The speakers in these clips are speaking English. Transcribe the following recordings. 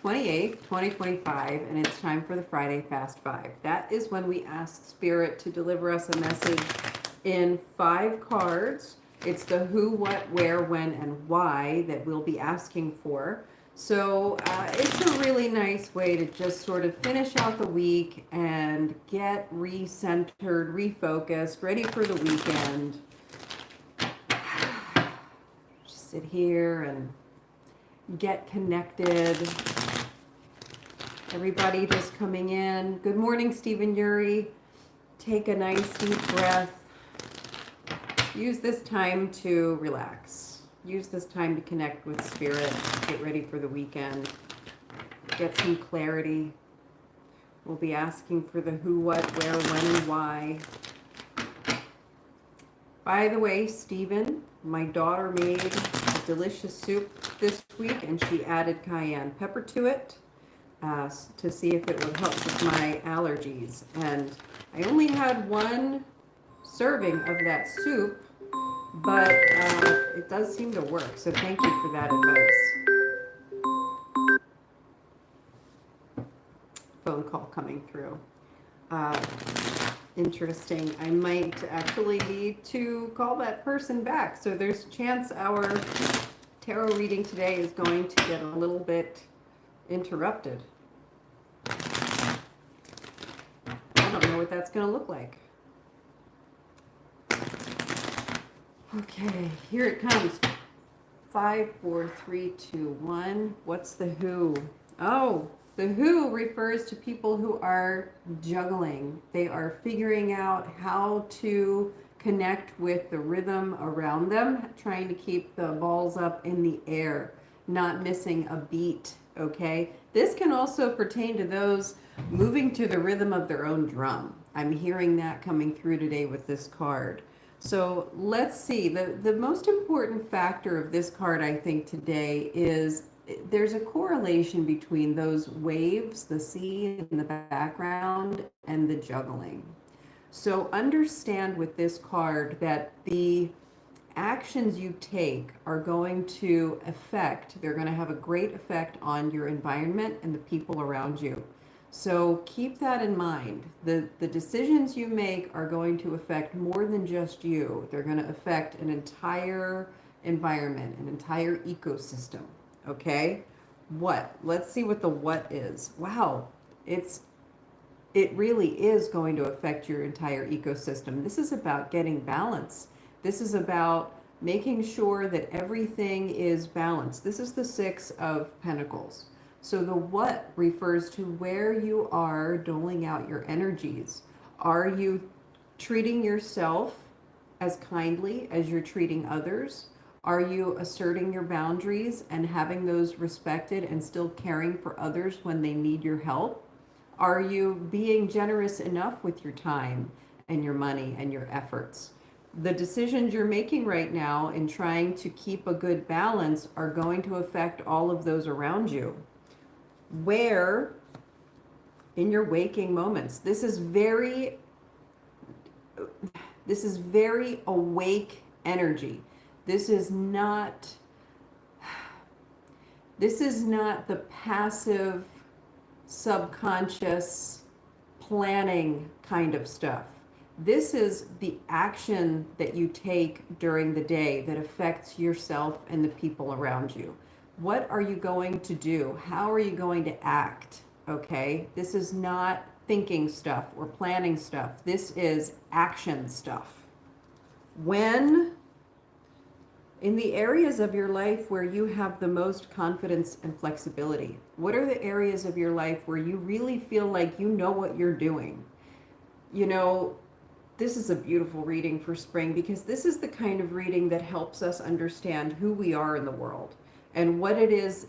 28th, 2025, and it's time for the Friday Fast Five. That is when we ask Spirit to deliver us a message in 5 cards. It's the who, what, where, when, and why that we'll be asking for. So it's a really nice way to just sort of finish out the week and get re-centered, refocused, ready for the weekend. Just sit here and get connected. Everybody just coming in. Good morning, Stephen Yuri. Take a nice deep breath. Use this time to relax. Use this time to connect with Spirit. Get ready for the weekend. Get some clarity. We'll be asking for the who, what, where, when, and why. By the way, Stephen, my daughter made a delicious soup this week, and she added cayenne pepper to it to see if it would help with my allergies. And I only had 1 serving of that soup, but it does seem to work. So thank you for that advice. Phone call coming through. Interesting. I might actually need to call that person back. So there's a chance our tarot reading today is going to get a little bit interrupted. I don't know what that's going to look like. Okay, here it comes. 5, 4, 3, 2, 1. What's the who? Oh, the who refers to people who are juggling. They are figuring out how to connect with the rhythm around them, trying to keep the balls up in the air, not missing a beat, okay? This can also pertain to those moving to the rhythm of their own drum. I'm hearing that coming through today with this card. So let's see, the most important factor of this card, I think, today is there's a correlation between those waves, the sea in the background, and the juggling. So understand with this card that the actions you take are going to affect, they're going to have a great effect on your environment and the people around you. So keep that in mind. The decisions you make are going to affect more than just you. They're going to affect an entire environment, an entire ecosystem. Okay? What? Let's see what the what is. Wow. It really is going to affect your entire ecosystem. This is about getting balance. This is about making sure that everything is balanced. This is the 6 of Pentacles. So the what refers to where you are doling out your energies. Are you treating yourself as kindly as you're treating others? Are you asserting your boundaries and having those respected and still caring for others when they need your help? Are you being generous enough with your time and your money and your efforts? The decisions you're making right now in trying to keep a good balance are going to affect all of those around you. Where in your waking moments, this is very awake energy. This is not the passive, subconscious planning kind of stuff. This is the action that you take during the day that affects yourself and the people around you. What are you going to do? How are you going to act? Okay? This is not thinking stuff or planning stuff. This is action stuff. When in the areas of your life where you have the most confidence and flexibility, what are the areas of your life where you really feel like you know what you're doing? You know, this is a beautiful reading for spring because this is the kind of reading that helps us understand who we are in the world and what it is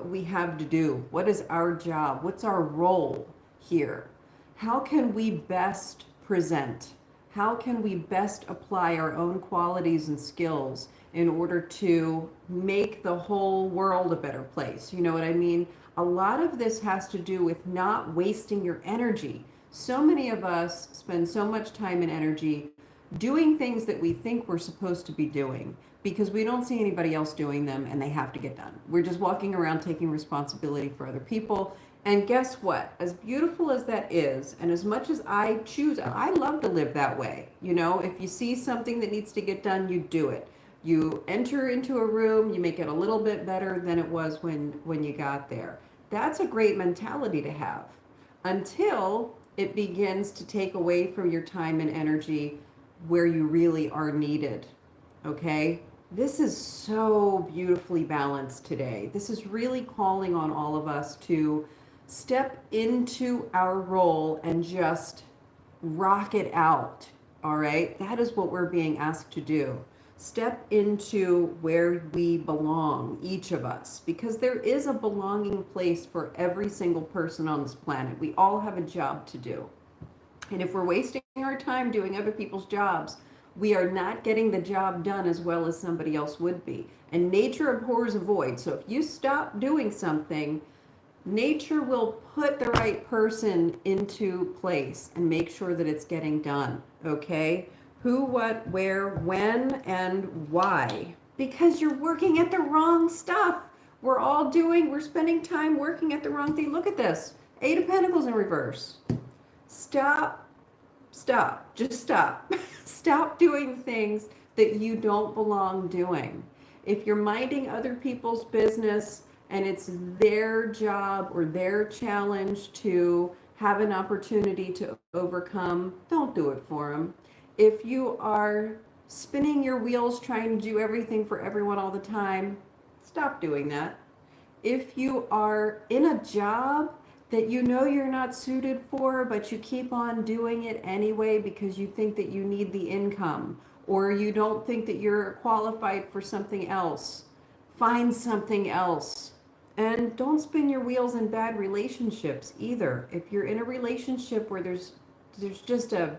we have to do. What is our job? What's our role here? How can we best present? How can we best apply our own qualities and skills in order to make the whole world a better place? You know what I mean? A lot of this has to do with not wasting your energy. So many of us spend so much time and energy doing things that we think we're supposed to be doing because we don't see anybody else doing them and they have to get done. We're just walking around taking responsibility for other people. And guess what? As beautiful as that is, and as much as I love to live that way. You know, if you see something that needs to get done, you do it. You enter into a room, you make it a little bit better than it was when you got there. That's a great mentality to have until it begins to take away from your time and energy where you really are needed. Okay? This is so beautifully balanced today. This is really calling on all of us to step into our role and just rock it out. All right? That is what we're being asked to do. Step into where we belong, each of us, because there is a belonging place for every single person on this planet. We all have a job to do. And if we're wasting our time doing other people's jobs, we are not getting the job done as well as somebody else would be. And nature abhors a void. So if you stop doing something, nature will put the right person into place and make sure that it's getting done. Okay? Who, what, where, when, and why. Because you're working at the wrong stuff. We're spending time working at the wrong thing. Look at this. Eight of Pentacles in reverse. Stop. Just stop. Stop doing things that you don't belong doing. If you're minding other people's business and it's their job or their challenge to have an opportunity to overcome, don't do it for them. If you are spinning your wheels trying to do everything for everyone all the time, stop doing that. If you are in a job that you know you're not suited for, but you keep on doing it anyway because you think that you need the income, or you don't think that you're qualified for something else, find something else. And don't spin your wheels in bad relationships either. If you're in a relationship where there's just a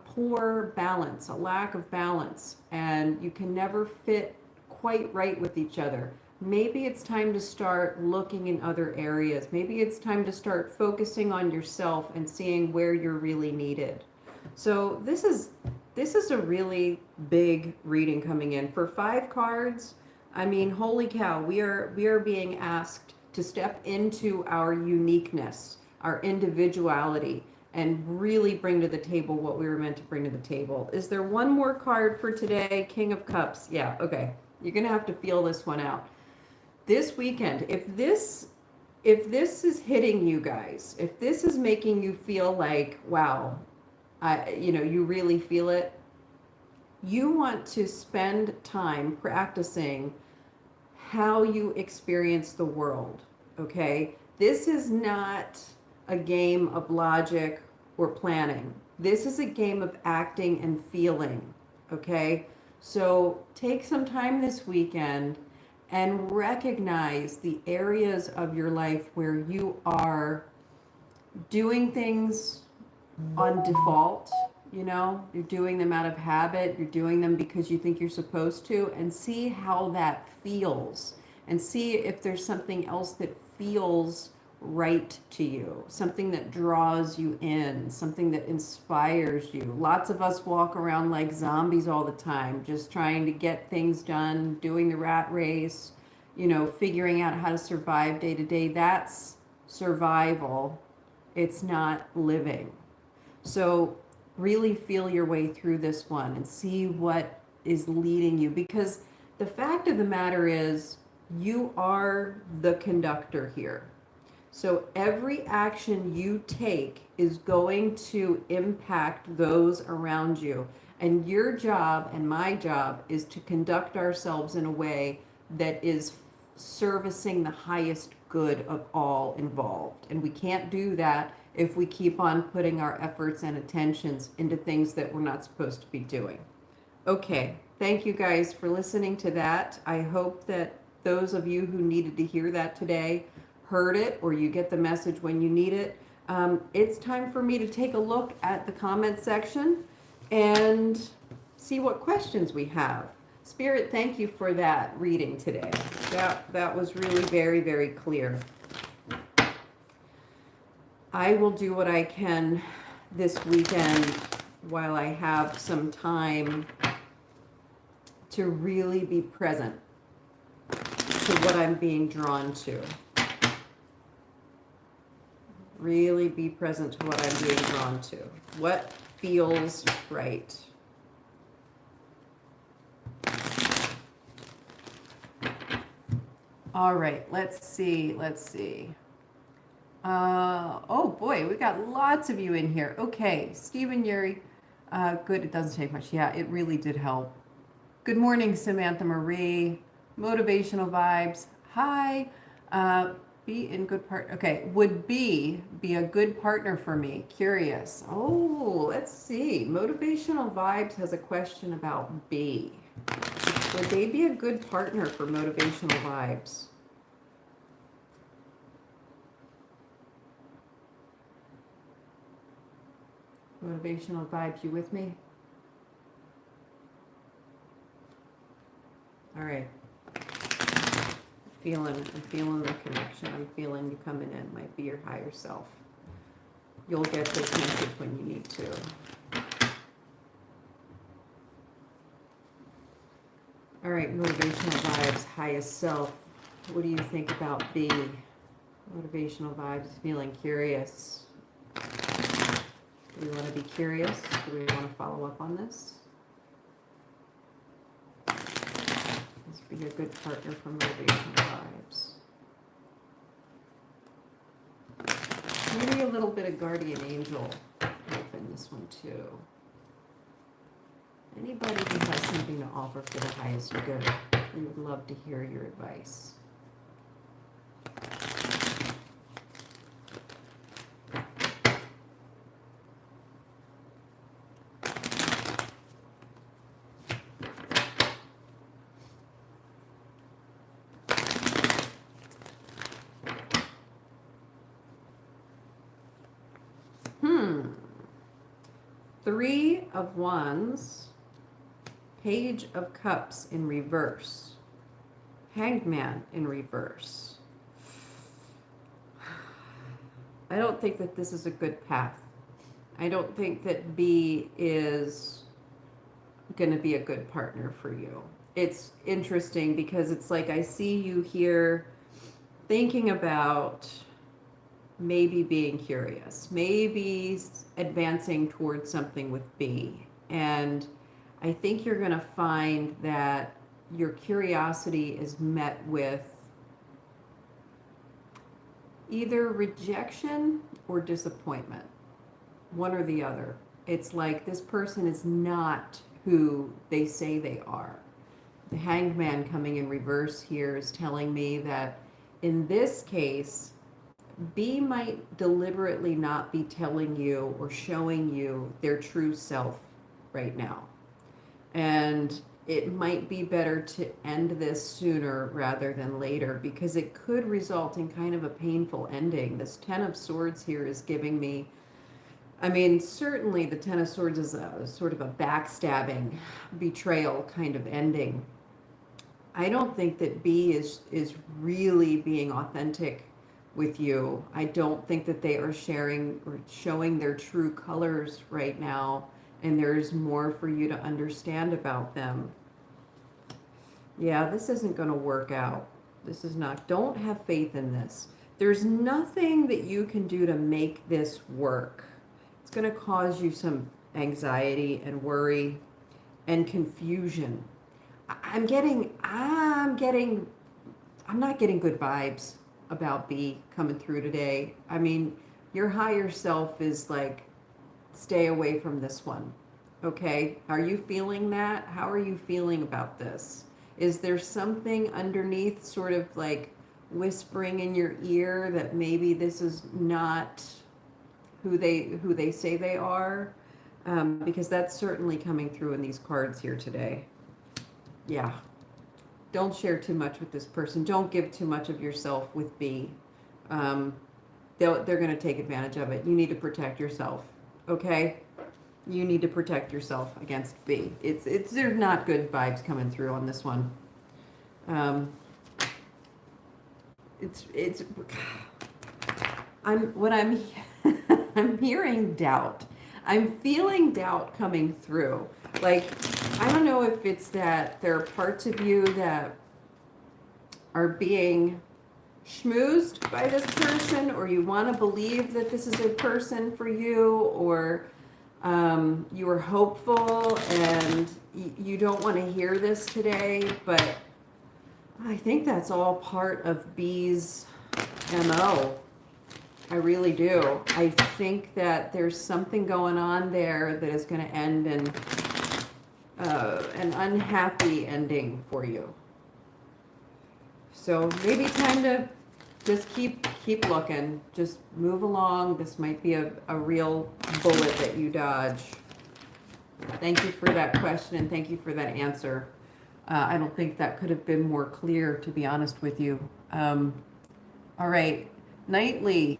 poor balance, a lack of balance, and you can never fit quite right with each other, maybe it's time to start looking in other areas. Maybe it's time to start focusing on yourself and seeing where you're really needed. So this is a really big reading coming in. For 5 cards, I mean, holy cow, we are being asked to step into our uniqueness, our individuality, and really bring to the table what we were meant to bring to the table. Is there one more card for today? King of Cups. Yeah, okay. You're going to have to feel this one out. This weekend, if this is hitting you guys, if this is making you feel like, wow, you really feel it, you want to spend time practicing how you experience the world, okay? This is not a game of logic or planning. This is a game of acting and feeling, okay? So take some time this weekend and recognize the areas of your life where you are doing things on default. You're doing them out of habit, you're doing them because you think you're supposed to, and see how that feels, and see if there's something else that feels right to you, something that draws you in, something that inspires you. Lots of us walk around like zombies all the time, just trying to get things done, doing the rat race, figuring out how to survive day to day. That's survival. It's not living. So really feel your way through this one and see what is leading you, because the fact of the matter is you are the conductor here. So every action you take is going to impact those around you. And your job and my job is to conduct ourselves in a way that is servicing the highest good of all involved. And we can't do that if we keep on putting our efforts and attentions into things that we're not supposed to be doing. Okay, thank you guys for listening to that. I hope that those of you who needed to hear that today heard it, or you get the message when you need it. It's time for me to take a look at the comment section and see what questions we have. Spirit, thank you for that reading today. That was really very, very clear. I will do what I can this weekend while I have some time to really be present to what I'm being drawn to. Really be present to what I'm being drawn to. What feels right. All right, let's see. Oh boy, we got lots of you in here. Okay, Stephen, Yuri, good, it doesn't take much. Yeah, it really did help. Good morning, Samantha Marie. Motivational vibes. Hi. Be in good part. Okay, would be a good partner for me? Curious. Oh, let's see. Motivational vibes has a question about B. Would they be a good partner for motivational vibes? Motivational vibes, you with me? All right. I'm feeling the connection. I'm feeling you coming in. Might be your higher self. You'll get this message when you need to. All right, motivational vibes, highest self. What do you think about B? Motivational vibes, feeling curious. Do we want to be curious? Do we want to follow up on this? Let's be a good partner for motivational vibes. Maybe a little bit of guardian angel help in this one too. Anybody who has something to offer for the highest good, we would love to hear your advice. Three of Wands, Page of Cups in reverse, Hanged Man in reverse. I don't think that this is a good path. I don't think that B is going to be a good partner for you. It's interesting because it's like I see you here thinking about maybe being curious, maybe advancing towards something with B. And I think you're going to find that your curiosity is met with either rejection or disappointment, one or the other. It's like this person is not who they say they are. The Hanged Man coming in reverse here is telling me that in this case, B might deliberately not be telling you or showing you their true self right now. And it might be better to end this sooner rather than later because it could result in kind of a painful ending. This Ten of Swords here is giving me, I mean, certainly the Ten of Swords is a sort of a backstabbing, betrayal kind of ending. I don't think that B is really being authentic with you. I don't think that they are sharing or showing their true colors right now, and there's more for you to understand about them. Yeah, this isn't going to work out. This is not. Don't have faith in this. There's nothing that you can do to make this work. It's going to cause you some anxiety and worry and confusion. I'm not getting good vibes about B coming through today. I mean, your higher self is like, stay away from this one. Okay? Are you feeling that? How are you feeling about this? Is there something underneath sort of like whispering in your ear that maybe this is not who they say they are? Because that's certainly coming through in these cards here today. Yeah. Don't share too much with this person. Don't give too much of yourself with B. They're going to take advantage of it. You need to protect yourself. Okay? You need to protect yourself against B. There's not good vibes coming through on this one. I'm I'm hearing doubt. I'm feeling doubt coming through. Like, I don't know if it's that there are parts of you that are being schmoozed by this person, or you want to believe that this is a person for you, or you are hopeful and you don't want to hear this today, but I think that's all part of B's MO. I really do. I think that there's something going on there that is going to end in an unhappy ending for you. So maybe time to just keep looking. Just move along. This might be a real bullet that you dodge. Thank you for that question, and thank you for that answer. I don't think that could have been more clear, to be honest with you. All right, Nightly.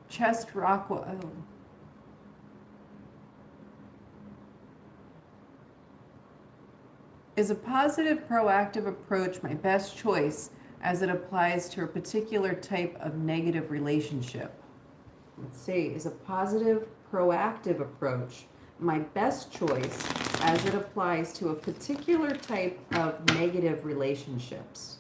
Chest Rockwell. Oh. Is a positive, proactive approach my best choice as it applies to a particular type of negative relationship? Let's see. Is a positive, proactive approach my best choice as it applies to a particular type of negative relationships?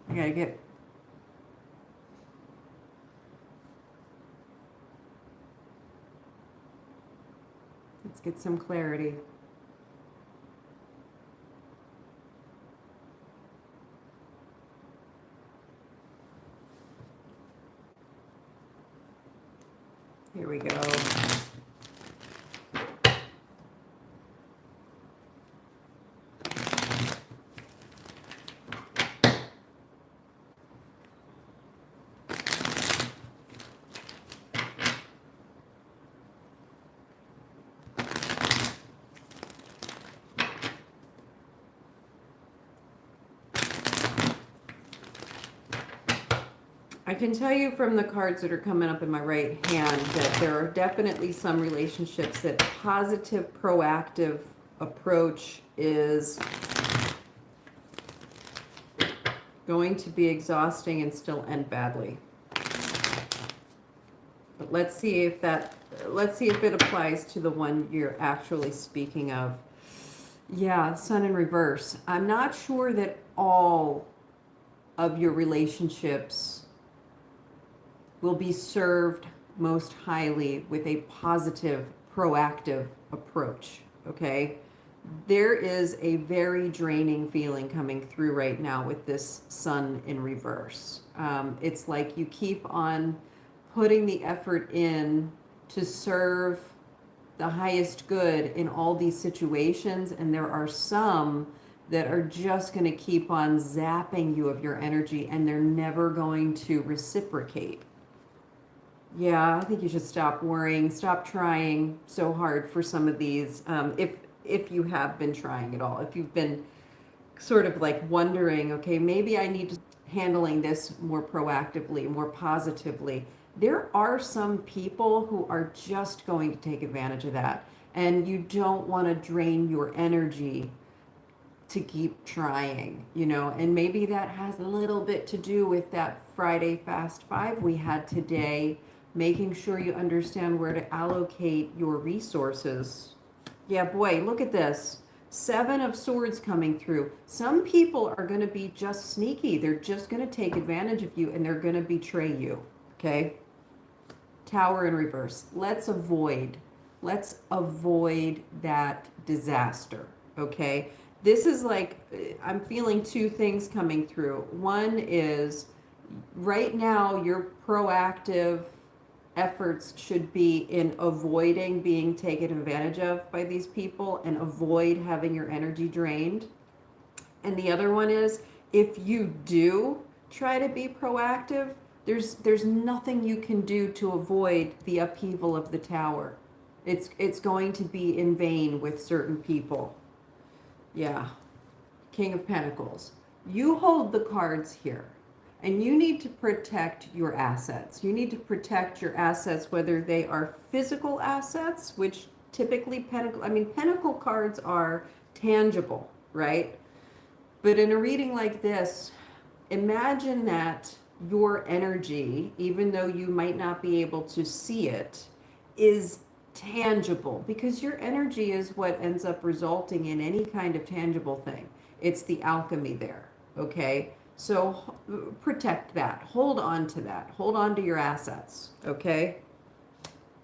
I gotta get. Let's get some clarity. Here we go. I can tell you from the cards that are coming up in my right hand that there are definitely some relationships that positive, proactive approach is going to be exhausting and still end badly. But let's see if it applies to the one you're actually speaking of. Yeah, Sun in reverse. I'm not sure that all of your relationships will be served most highly with a positive, proactive approach, okay? There is a very draining feeling coming through right now with this Sun in reverse. It's like you keep on putting the effort in to serve the highest good in all these situations, and there are some that are just going to keep on zapping you of your energy, and they're never going to reciprocate. Yeah, I think you should stop worrying, stop trying so hard for some of these. If you have been trying at all, if you've been sort of like wondering, okay, maybe I need to handling this more proactively, more positively. There are some people who are just going to take advantage of that, and you don't want to drain your energy to keep trying, and maybe that has a little bit to do with that Friday Fast 5 we had today, making sure you understand where to allocate your resources. Yeah, boy, look at this. 7 of Swords coming through. Some people are going to be just sneaky. They're just going to take advantage of you, and they're going to betray you, okay? Tower in reverse. Let's avoid that disaster, okay? This is like, I'm feeling 2 things coming through. One is, right now, your proactive efforts should be in avoiding being taken advantage of by these people and avoid having your energy drained. And the other one is, If you do try to be proactive, there's nothing you can do to avoid the upheaval of the tower. It's going to be in vain with certain people. Yeah. King of Pentacles. You hold the cards here, and you need to protect your assets. You need to protect your assets, whether they are physical assets, which typically Pentacle cards are tangible, right? But in a reading like this, imagine that your energy, even though you might not be able to see it, is tangible, because your energy is what ends up resulting in any kind of tangible thing. It's the alchemy there, okay? So protect that. Hold on to that. Hold on to your assets, okay?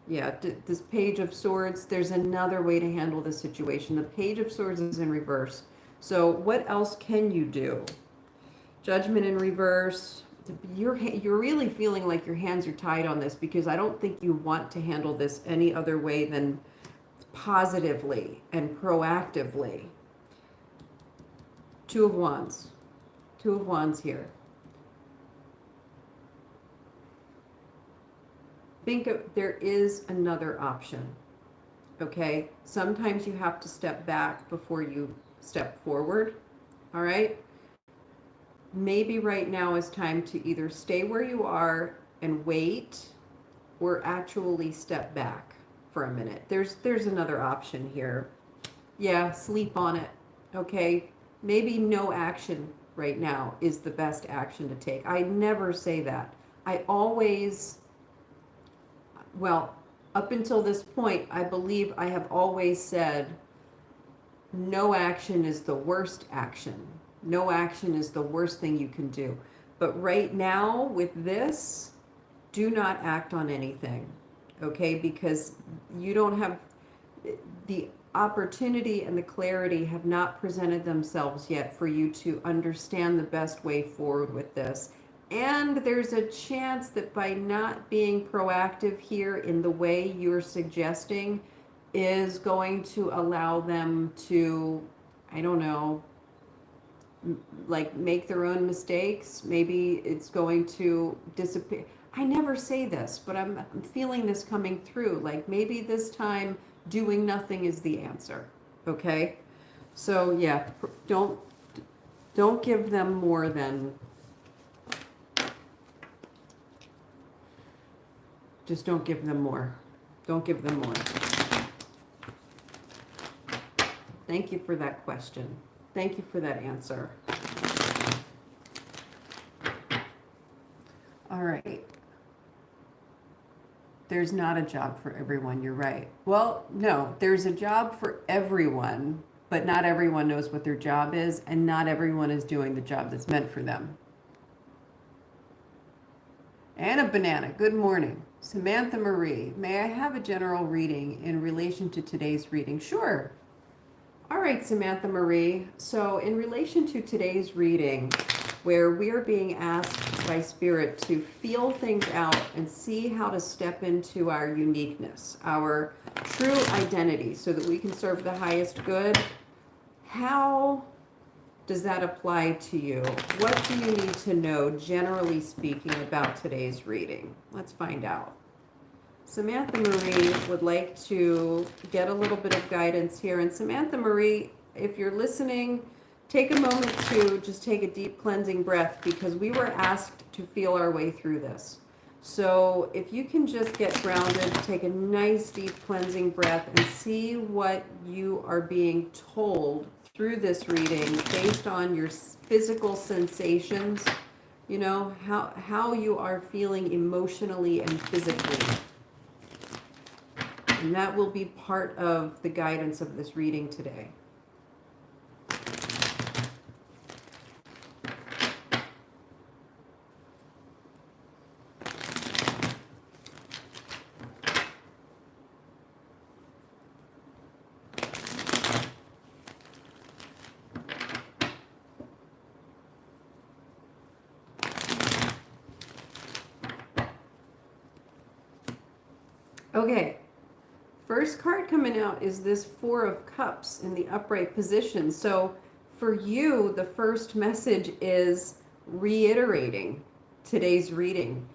Yeah, this Page of Swords, there's another way to handle this situation. The Page of Swords is in reverse. So what else can you do? Judgment in reverse. You're really feeling like your hands are tied on this, because I don't think you want to handle this any other way than positively and proactively. Two of Wands. Two of Wands here. Think of, there is another option, okay? Sometimes you have to step back before you step forward, all right? Maybe right now is time to either stay where you are and wait, or actually step back for a minute. There's another option here. Yeah, sleep on it, okay? Maybe no action right now is the best action to take. I never say that. I always, well, up until this point, I believe I have always said no action is the worst action. No action is the worst thing you can do. But right now with this, do not act on anything, okay? Because you don't have the opportunity, and the clarity have not presented themselves yet for you to understand the best way forward with this. And there's a chance that by not being proactive here in the way you're suggesting is going to allow them to, I don't know, like make their own mistakes. Maybe it's going to disappear. I never say this, but I'm feeling this coming through. Like maybe this time doing nothing is the answer. Okay? So yeah, don't give them more than, just don't give them more. Don't give them more. Thank you for that question. Thank you for that answer. All right. There's not a job for everyone, you're right. Well, no, there's a job for everyone, but not everyone knows what their job is, and not everyone is doing the job that's meant for them. Anna Banana, good morning. Samantha Marie, may I have a general reading in relation to today's reading? Sure. All right, Samantha Marie. So in relation to today's reading, where we are being asked by Spirit to feel things out and see how to step into our uniqueness, our true identity, so that we can serve the highest good, how does that apply to you? What do you need to know, generally speaking, about today's reading? Let's find out. Samantha Marie would like to get a little bit of guidance here. And Samantha Marie, if you're listening, take a moment to just take a deep cleansing breath, because we were asked to feel our way through this. So if you can just get grounded, take a nice deep cleansing breath and see what you are being told through this reading based on your physical sensations, you know, how you are feeling emotionally and physically. And that will be part of the guidance of this reading today. Okay. First card coming out is this Four of Cups in the upright position. So for you, the first message is reiterating today's reading.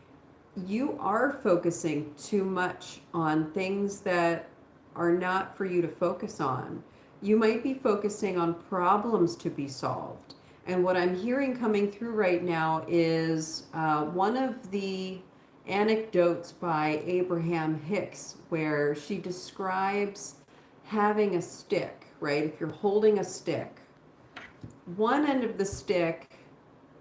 You are focusing too much on things that are not for you to focus on. You might be focusing on problems to be solved. And what I'm hearing coming through right now is one of the anecdotes by Abraham Hicks, where she describes having a stick, right? If you're holding a stick, one end of the stick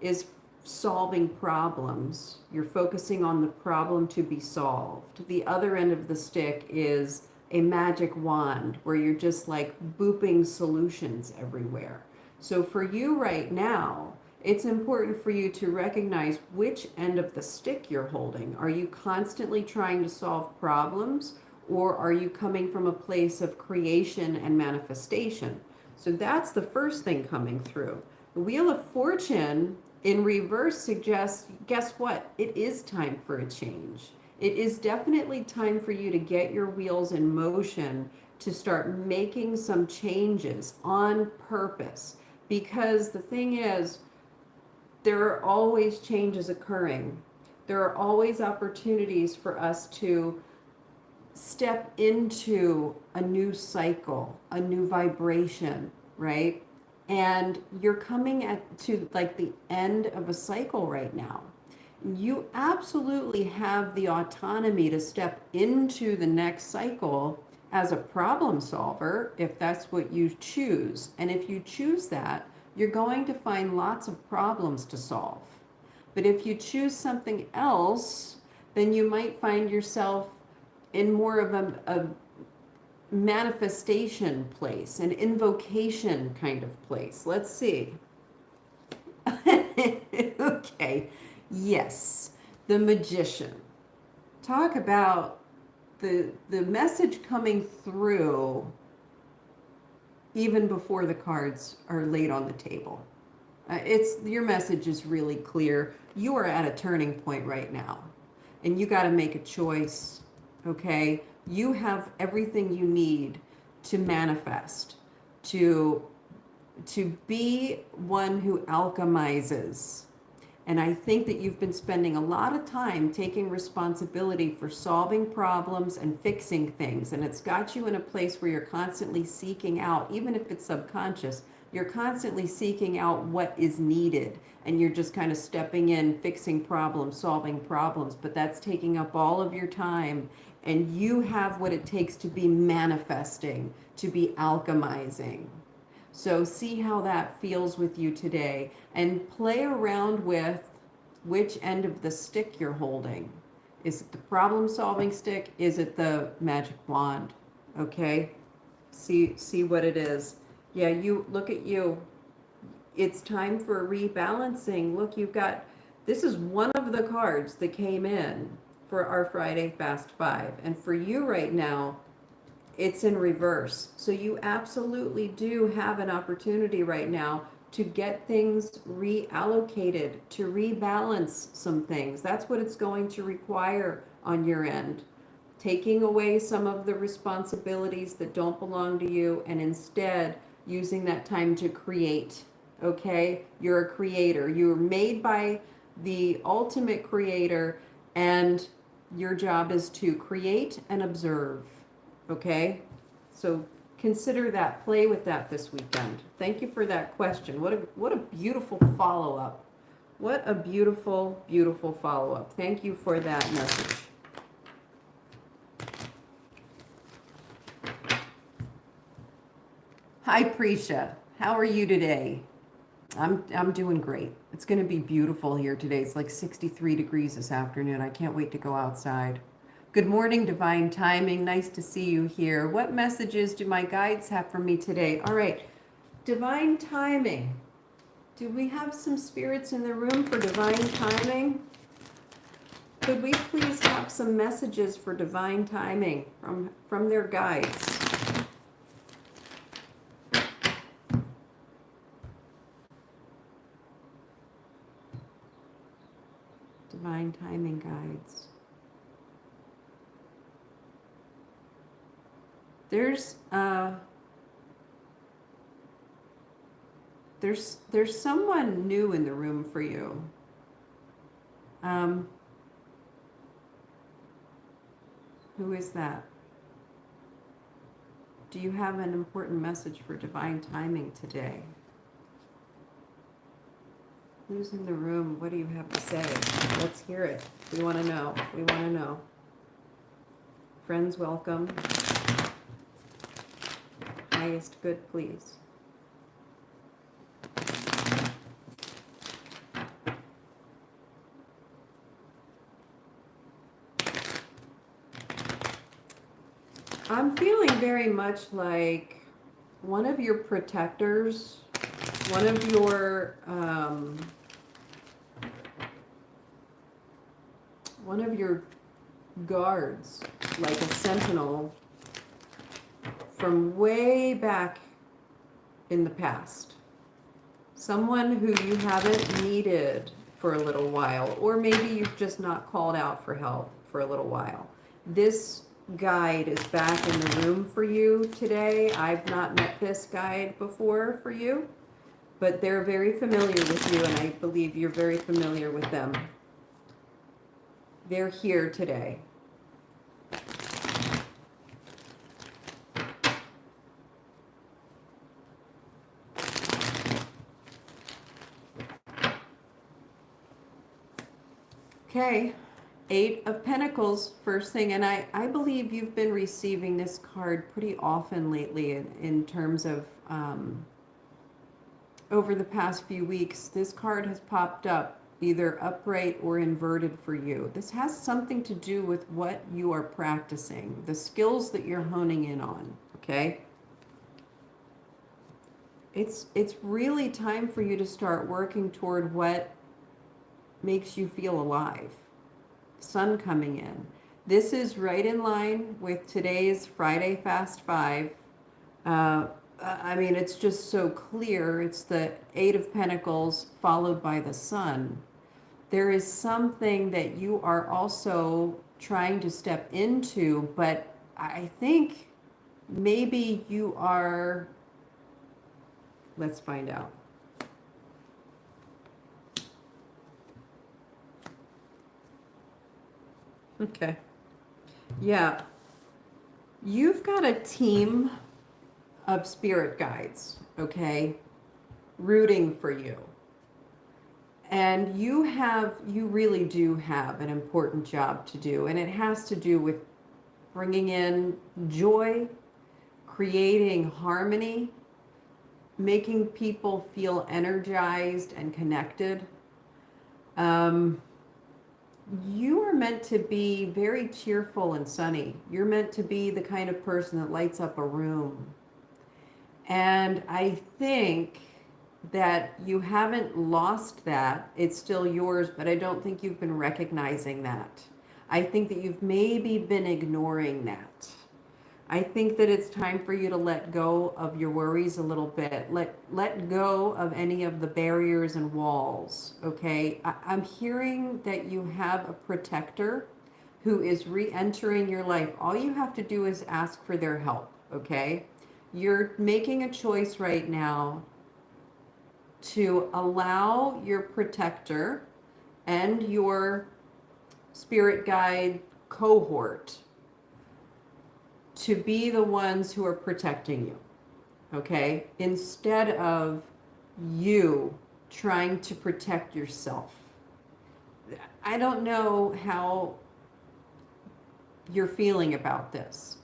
is solving problems. You're focusing on the problem to be solved. The other end of the stick is a magic wand where you're just like booping solutions everywhere. So for you right now, it's important for you to recognize which end of the stick you're holding. Are you constantly trying to solve problems, or are you coming from a place of creation and manifestation? So that's the first thing coming through. The Wheel of Fortune in reverse suggests, guess what? It is time for a change. It is definitely time for you to get your wheels in motion, to start making some changes on purpose. Because the thing is, there are always changes occurring. There are always opportunities for us to step into a new cycle, a new vibration, right? And you're coming to like the end of a cycle right now. You absolutely have the autonomy to step into the next cycle as a problem solver if that's what you choose. And if you choose that, you're going to find lots of problems to solve. But if you choose something else, then you might find yourself in more of a manifestation place, an invocation kind of place. Let's see. Okay. Yes. The Magician. Talk about the message coming through even before the cards are laid on the table. It's your message is really clear. You are at a turning point right now, and you got to make a choice. Okay, you have everything you need to manifest, to be one who alchemizes. And I think that you've been spending a lot of time taking responsibility for solving problems and fixing things. And it's got you in a place where you're constantly seeking out, even if it's subconscious, you're constantly seeking out what is needed. And you're just kind of stepping in, fixing problems, solving problems. But that's taking up all of your time. And you have what it takes to be manifesting, to be alchemizing. So see how that feels with you today, and play around with which end of the stick you're holding. Is it the problem solving stick? Is it the magic wand? Okay. See what it is. Yeah, you look at you. It's time for a rebalancing. Look, you've got, this is one of the cards that came in for our Friday Fast Five. And for you right now, it's in reverse. So you absolutely do have an opportunity right now to get things reallocated, to rebalance some things. That's what it's going to require on your end. Taking away some of the responsibilities that don't belong to you, and instead using that time to create. Okay? You're a creator. You're made by the ultimate creator, and your job is to create and observe. Okay, so consider that, play with that this weekend. Thank you for that question. What a beautiful follow-up. What a beautiful, beautiful follow-up. Thank you for that message. Hi, Prisha. How are you today? I'm doing great. It's going to be beautiful here today. It's like 63 degrees this afternoon. I can't wait to go outside. Good morning, Divine Timing. Nice to see you here. What messages do my guides have for me today? All right, Divine Timing. Do we have some spirits in the room for Divine Timing? Could we please have some messages for Divine Timing from their guides? Divine Timing guides. There's There's someone new in the room for you. Who is that? Do you have an important message for divine timing today? Who's in the room? What do you have to say? Let's hear it. We want to know. We want to know. Friends, welcome. Highest good, please. I'm feeling very much like one of your protectors, one of your guards, like a sentinel from way back in the past. Someone who you haven't needed for a little while, or maybe you've just not called out for help for a little while. This guide is back in the room for you today. I've not met this guide before for you, but they're very familiar with you, and I believe you're very familiar with them. They're here today. Okay, 8 of Pentacles, first thing, and I believe you've been receiving this card pretty often lately in terms of over the past few weeks. This card has popped up either upright or inverted for you. This has something to do with what you are practicing, the skills that you're honing in on, okay? It's really time for you to start working toward what makes you feel alive. Sun coming in. This is right in line with today's Friday Fast 5. I mean, it's just so clear. It's the 8 of Pentacles followed by the Sun. There is something that you are also trying to step into, but I think maybe you are, let's find out. Okay. Yeah. You've got a team of spirit guides, okay, rooting for you. And you really do have an important job to do. And it has to do with bringing in joy, creating harmony, making people feel energized and connected. You are meant to be very cheerful and sunny. You're meant to be the kind of person that lights up a room. And I think that you haven't lost that. It's still yours, but I don't think you've been recognizing that. I think that you've maybe been ignoring that. I think that it's time for you to let go of your worries a little bit. Let go of any of the barriers and walls, okay? I'm hearing that you have a protector who is re-entering your life. All you have to do is ask for their help, okay? You're making a choice right now to allow your protector and your spirit guide cohort to be the ones who are protecting you, okay? Instead of you trying to protect yourself. I don't know how you're feeling about this.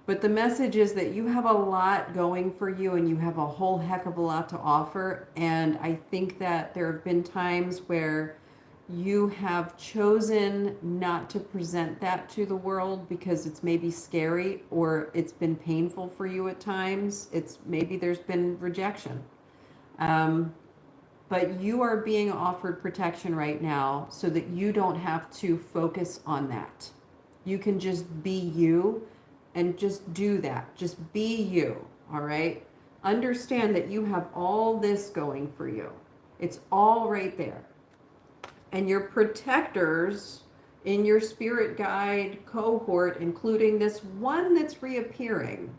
But the message is that you have a lot going for you and you have a whole heck of a lot to offer. And I think that there have been times where you have chosen not to present that to the world because it's maybe scary or it's been painful for you at times. Maybe there's been rejection. But you are being offered protection right now so that you don't have to focus on that. You can just be you and just do that. Just be you, all right? Understand that you have all this going for you. It's all right there. And your protectors in your spirit guide cohort, including this one that's reappearing,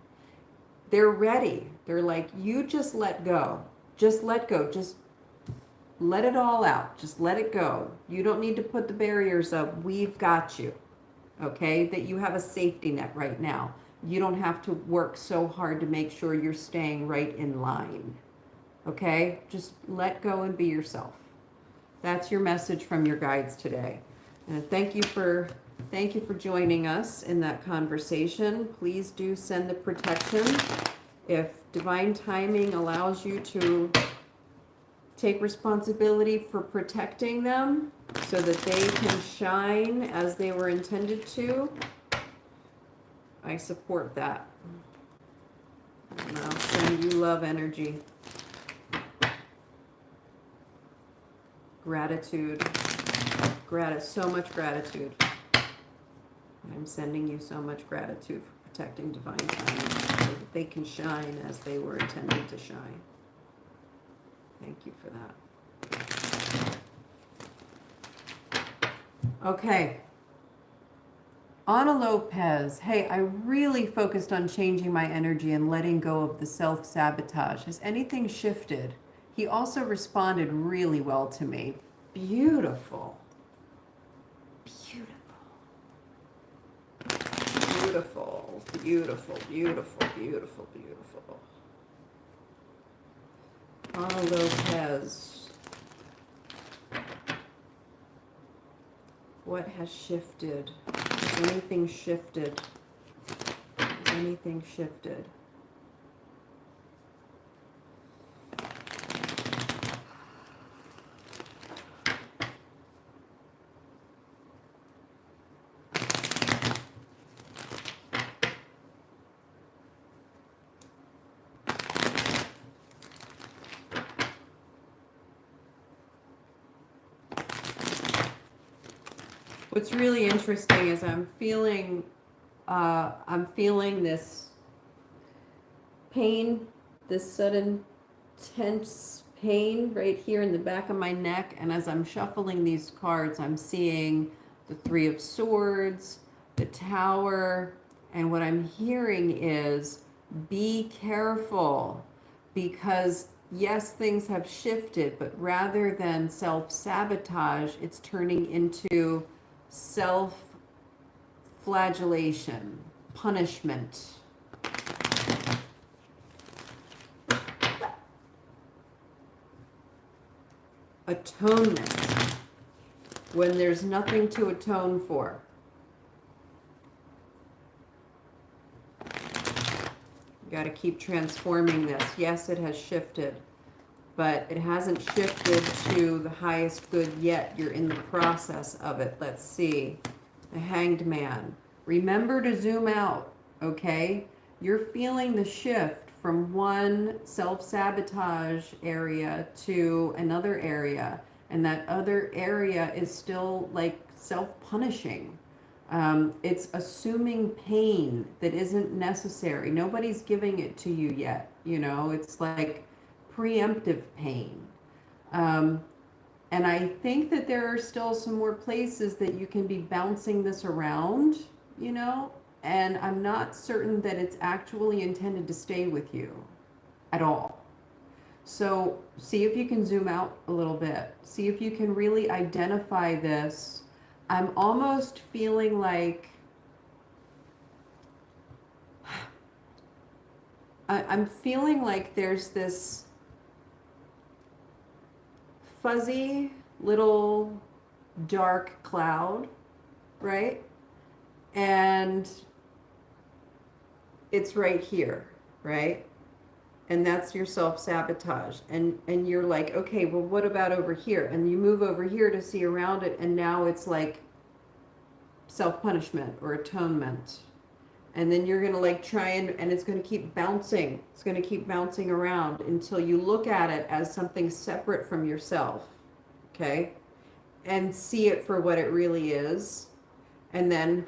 they're ready. They're like, you just let go. Just let go. Just let it all out. Just let it go. You don't need to put the barriers up. We've got you. Okay? That you have a safety net right now. You don't have to work so hard to make sure you're staying right in line. Okay? Just let go and be yourself. That's your message from your guides today. And thank you for joining us in that conversation. Please do send the protection. If divine timing allows you to take responsibility for protecting them so that they can shine as they were intended to, I support that. And I'll send you love energy. Gratitude. So much gratitude. I'm sending you so much gratitude for protecting divine timing so that they can shine as they were intended to shine. Thank you for that. Okay. Ana Lopez. Hey, I really focused on changing my energy and letting go of the self-sabotage. Has anything shifted? He also responded really well to me. Beautiful. Beautiful. Beautiful, beautiful, beautiful, beautiful. Ana Lopez. What has shifted? Has anything shifted? Has anything shifted? What's really interesting is I'm feeling this pain, this sudden tense pain right here in the back of my neck. And as I'm shuffling these cards, I'm seeing the Three of Swords, the Tower, and what I'm hearing is be careful, because yes, things have shifted, but rather than self-sabotage, it's turning into self-flagellation, punishment. Atonement, when there's nothing to atone for. You got to keep transforming this. Yes, it has shifted, but it hasn't shifted to the highest good yet. You're in the process of it. Let's see. The Hanged Man. Remember to zoom out, okay? You're feeling the shift from one self-sabotage area to another area, and that other area is still like self-punishing. It's assuming pain that isn't necessary. Nobody's giving it to you yet, you know? It's like preemptive pain. And I think that there are still some more places that you can be bouncing this around, you know, and I'm not certain that it's actually intended to stay with you at all. So see if you can zoom out a little bit. See if you can really identify this. I'm almost feeling like I'm feeling like there's this fuzzy little dark cloud, right? And it's right here, right? And that's your self-sabotage. And you're like, okay, well, what about over here? And you move over here to see around it, and now it's like self-punishment or atonement. And then you're gonna like try and it's gonna keep bouncing. It's gonna keep bouncing around until you look at it as something separate from yourself, okay? And see it for what it really is, and then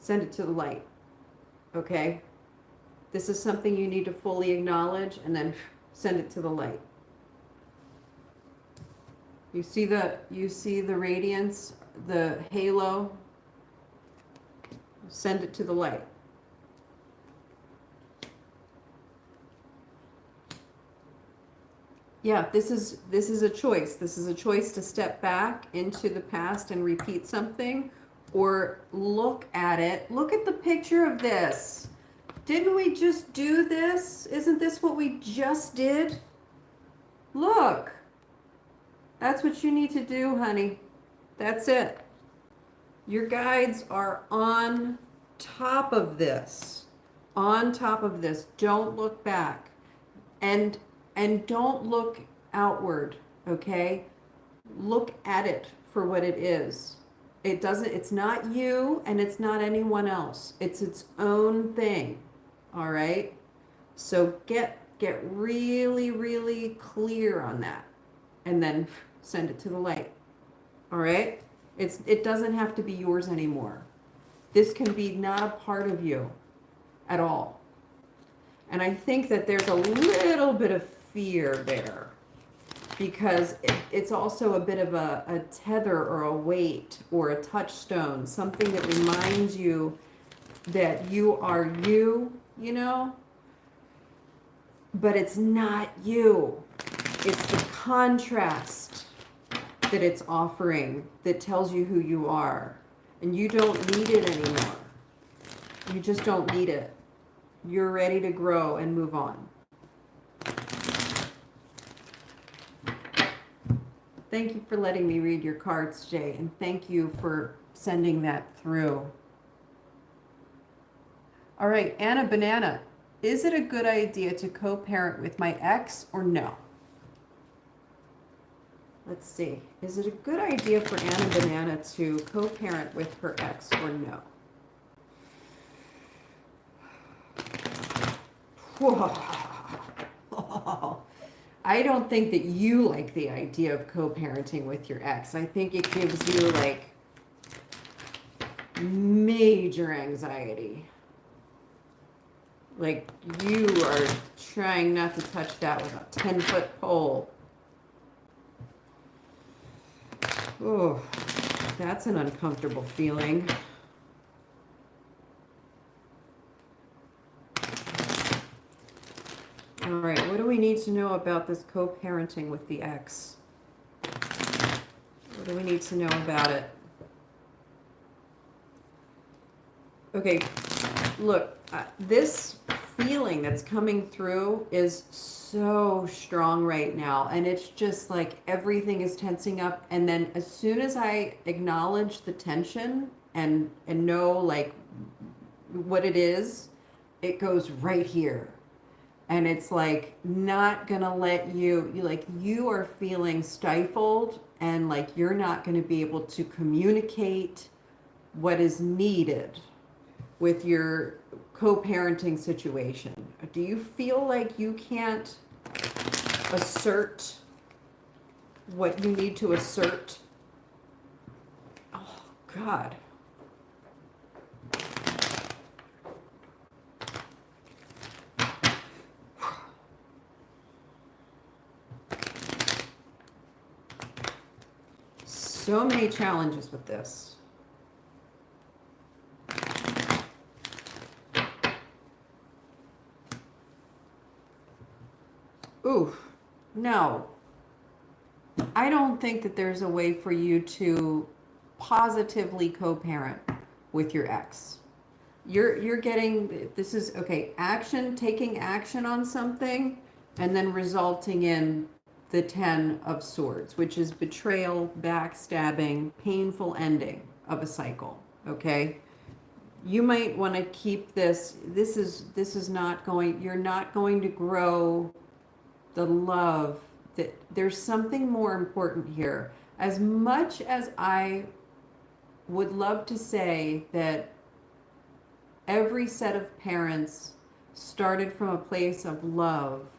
send it to the light, okay? This is something you need to fully acknowledge, and then send it to the light. You see the radiance, the halo? Send it to the light. Yeah, this is a choice. This is a choice to step back into the past and repeat something, or look at it. Look at the picture of this. Didn't we just do this? Isn't this what we just did? Look. That's what you need to do, honey. That's it. Your guides are on top of this. On top of this. Don't look back. And don't look outward, okay? Look at it for what it is. It's not you and it's not anyone else. It's its own thing. All right? So get really, really clear on that. And then send it to the light. All right? It doesn't have to be yours anymore. This can be not a part of you at all. And I think that there's a little bit of fear there, because it's also a bit of a tether or a weight or a touchstone, something that reminds you that you are you, you know, but it's not you. It's the contrast that it's offering that tells you who you are. And you don't need it anymore. You just don't need it. You're ready to grow and move on. Thank you for letting me read your cards, Jay, and thank you for sending that through. All right, Anna Banana, is it a good idea to co-parent with my ex or no? Let's see. Is it a good idea for Anna Banana to co-parent with her ex or no? Whoa. I don't think that you like the idea of co-parenting with your ex. I think it gives you like major anxiety. Like you are trying not to touch that with a 10-foot pole. Oh, that's an uncomfortable feeling. All right, what do we need to know about this co-parenting with the ex? What do we need to know about it? Okay, look, this feeling that's coming through is so strong right now, and it's just like everything is tensing up, and then as soon as I acknowledge the tension and know like what it is, it goes right here. And it's like not gonna let you are feeling stifled, and like you're not gonna be able to communicate what is needed with your co-parenting situation. Do you feel like you can't assert what you need to assert? Oh, God. So many challenges with this. Ooh, no. I don't think that there's a way for you to positively co-parent with your ex. You're getting, this is, okay, taking action on something, and then resulting in the 10 of Swords, which is betrayal, backstabbing, painful ending of a cycle, okay? You might want to keep this is not going, you're not going to grow the love. That there's something more important here. As much as I would love to say that every set of parents started from a place of love,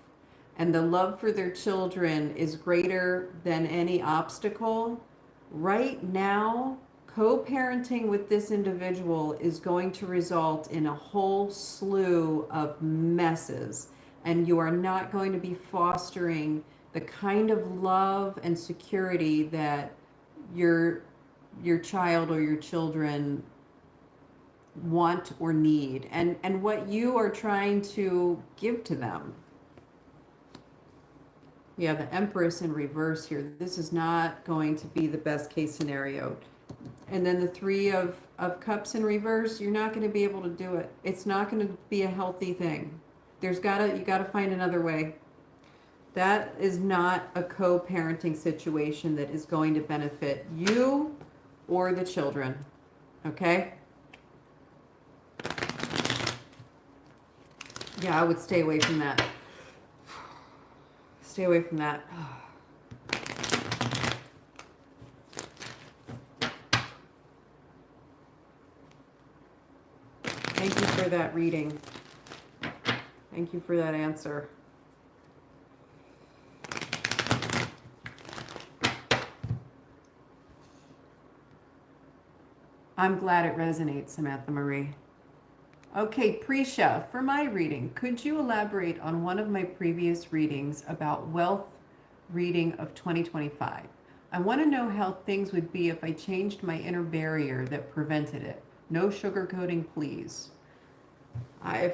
and the love for their children is greater than any obstacle, right now, co-parenting with this individual is going to result in a whole slew of messes, and you are not going to be fostering the kind of love and security that your child or your children want or need, and what you are trying to give to them. Yeah, the Empress in reverse here. This is not going to be the best case scenario. And then the Three of Cups in reverse, you're not going to be able to do it. It's not going to be a healthy thing. You gotta find another way. That is not a co-parenting situation that is going to benefit you or the children. Okay? Yeah, I would stay away from that. Stay away from that. Thank you for that reading. Thank you for that answer. I'm glad it resonates, Samantha Marie. Okay, Prisha, for my reading, could you elaborate on one of my previous readings about wealth reading of 2025? I want to know how things would be if I changed my inner barrier that prevented it. No sugarcoating, please. I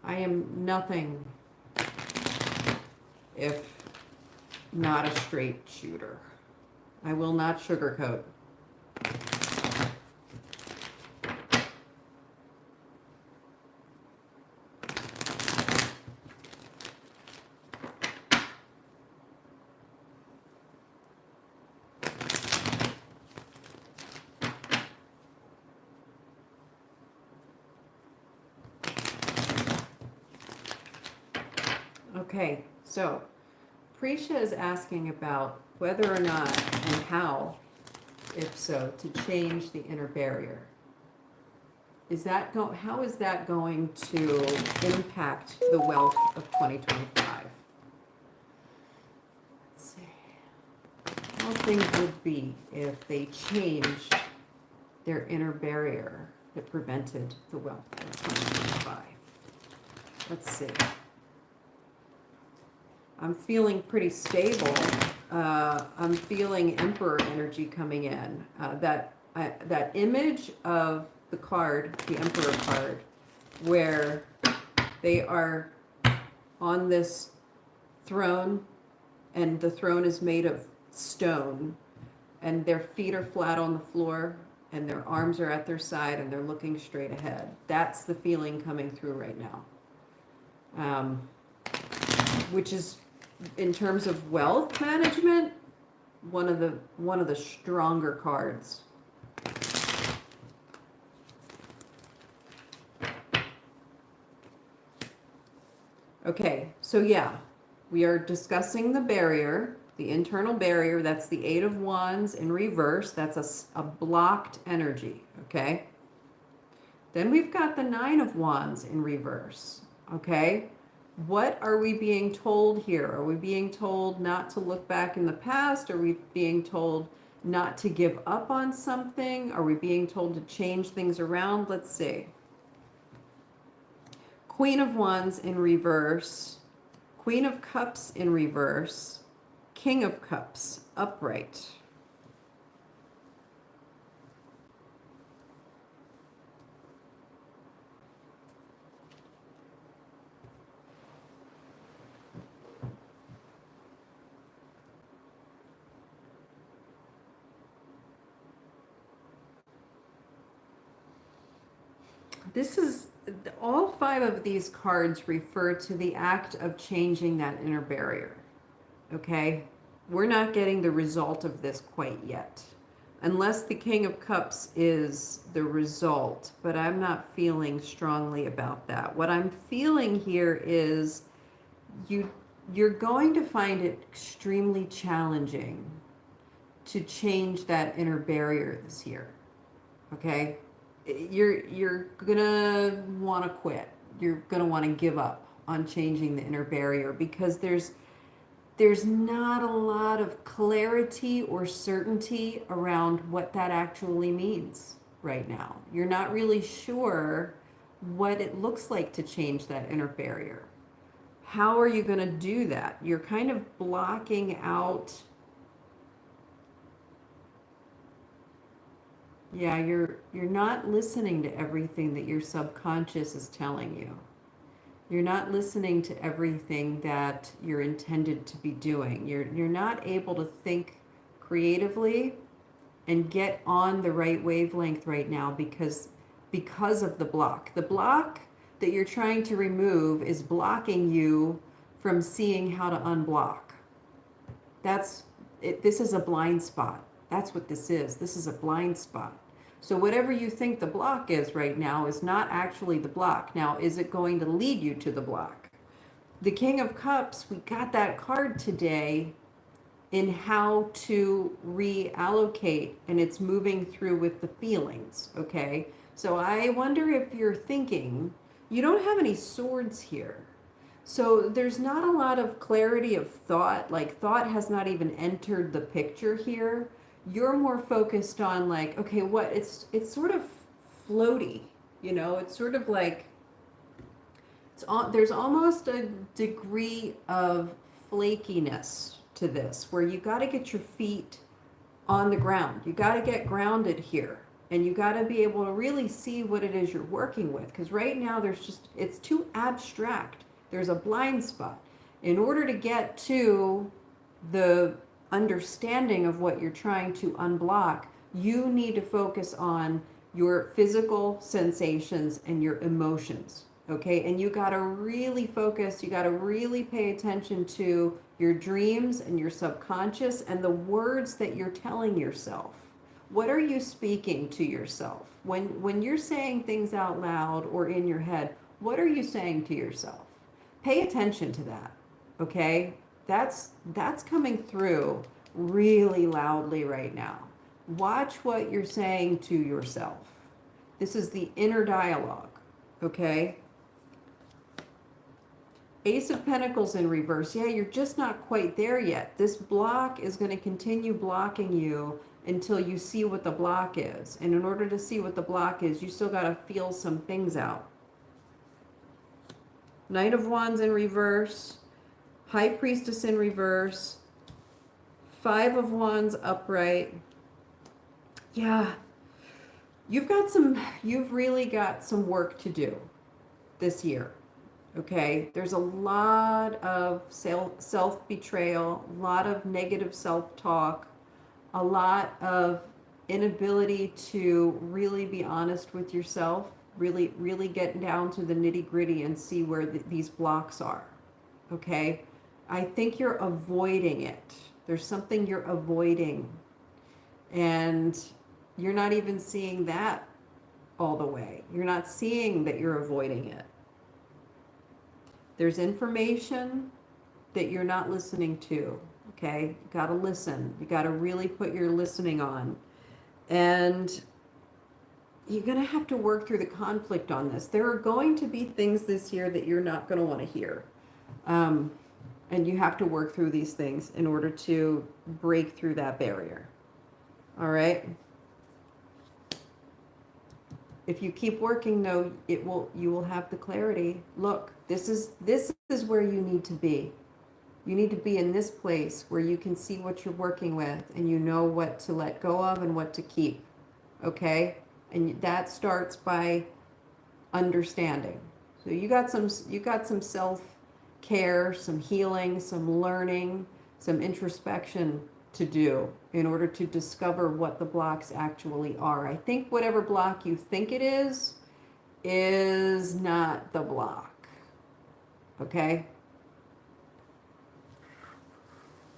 am nothing if not a straight shooter. I will not sugarcoat. Okay, so Prisha is asking about whether or not and how, if so, to change the inner barrier. How is that going to impact the wealth of 2025? Let's see. How things would be if they changed their inner barrier that prevented the wealth of 2025. Let's see. I'm feeling pretty stable. I'm feeling Emperor energy coming in. That image of the card, the Emperor card, where they are on this throne, and the throne is made of stone, and their feet are flat on the floor, and their arms are at their side, and they're looking straight ahead. That's the feeling coming through right now. Which is, in terms of wealth management, one of the stronger cards. Okay, so yeah, we are discussing the barrier, the internal barrier. That's the Eight of Wands in reverse. That's a blocked energy, okay? Then we've got the Nine of Wands in reverse, okay? What are we being told here? Are we being told not to look back in the past? Are we being told not to give up on something? Are we being told to change things around? Let's see. Queen of Wands in reverse, Queen of Cups in reverse, King of Cups upright. This is, all five of these cards refer to the act of changing that inner barrier. Okay? We're not getting the result of this quite yet. Unless the King of Cups is the result, but I'm not feeling strongly about that. What I'm feeling here is you're going to find it extremely challenging to change that inner barrier this year. Okay? You're gonna want to quit. You're gonna want to give up on changing the inner barrier because there's not a lot of clarity or certainty around what that actually means right now. You're not really sure what it looks like to change that inner barrier. How are you going to do that? You're kind of blocking out. Yeah, you're not listening to everything that your subconscious is telling you. You're not listening to everything that you're intended to be doing. You're not able to think creatively and get on the right wavelength right now because of the block. The block that you're trying to remove is blocking you from seeing how to unblock. That's it. This is a blind spot. That's what this is. This is a blind spot. So whatever you think the block is right now is not actually the block. Now, is it going to lead you to the block? The King of Cups, we got that card today in how to reallocate, and it's moving through with the feelings, okay? So I wonder if you're thinking, you don't have any swords here. So there's not a lot of clarity of thought, like thought has not even entered the picture here. You're more focused on like, okay, what it's sort of floaty, it's sort of like there's almost a degree of flakiness to this where you got to get your feet on the ground. You got to get grounded here, and you got to be able to really see what it is you're working with, because right now it's too abstract. There's a blind spot. In order to get to the understanding of what you're trying to unblock, you need to focus on your physical sensations and your emotions, okay? And you got to really focus, you got to really pay attention to your dreams and your subconscious and the words that you're telling yourself. What are you speaking to yourself? When you're saying things out loud or in your head, what are you saying to yourself? Pay attention to that, okay? That's coming through really loudly right now. Watch what you're saying to yourself. This is the inner dialogue, okay? Ace of Pentacles in reverse. Yeah, you're just not quite there yet. This block is going to continue blocking you until you see what the block is. And in order to see what the block is, you still got to feel some things out. Knight of Wands in reverse. High Priestess in reverse. Five of Wands upright. Yeah. You've really got some work to do this year. Okay, there's a lot of self-betrayal, a lot of negative self-talk, a lot of inability to really be honest with yourself, really get down to the nitty-gritty and see where these blocks are. Okay, I think you're avoiding it. There's something you're avoiding, and you're not even seeing that all the way. You're not seeing that you're avoiding it. There's information that you're not listening to, okay? You gotta listen. You gotta really put your listening on. And you're gonna have to work through the conflict on this. There are going to be things this year that you're not gonna wanna hear. And you have to work through these things in order to break through that barrier. All right? If you keep working, though, you will have the clarity. Look, this is where you need to be. You need to be in this place where you can see what you're working with and you know what to let go of and what to keep. Okay? And that starts by understanding. So you got some self-care, some healing, some learning, some introspection to do in order to discover what the blocks actually are. I think whatever block you think it is not the block. Okay?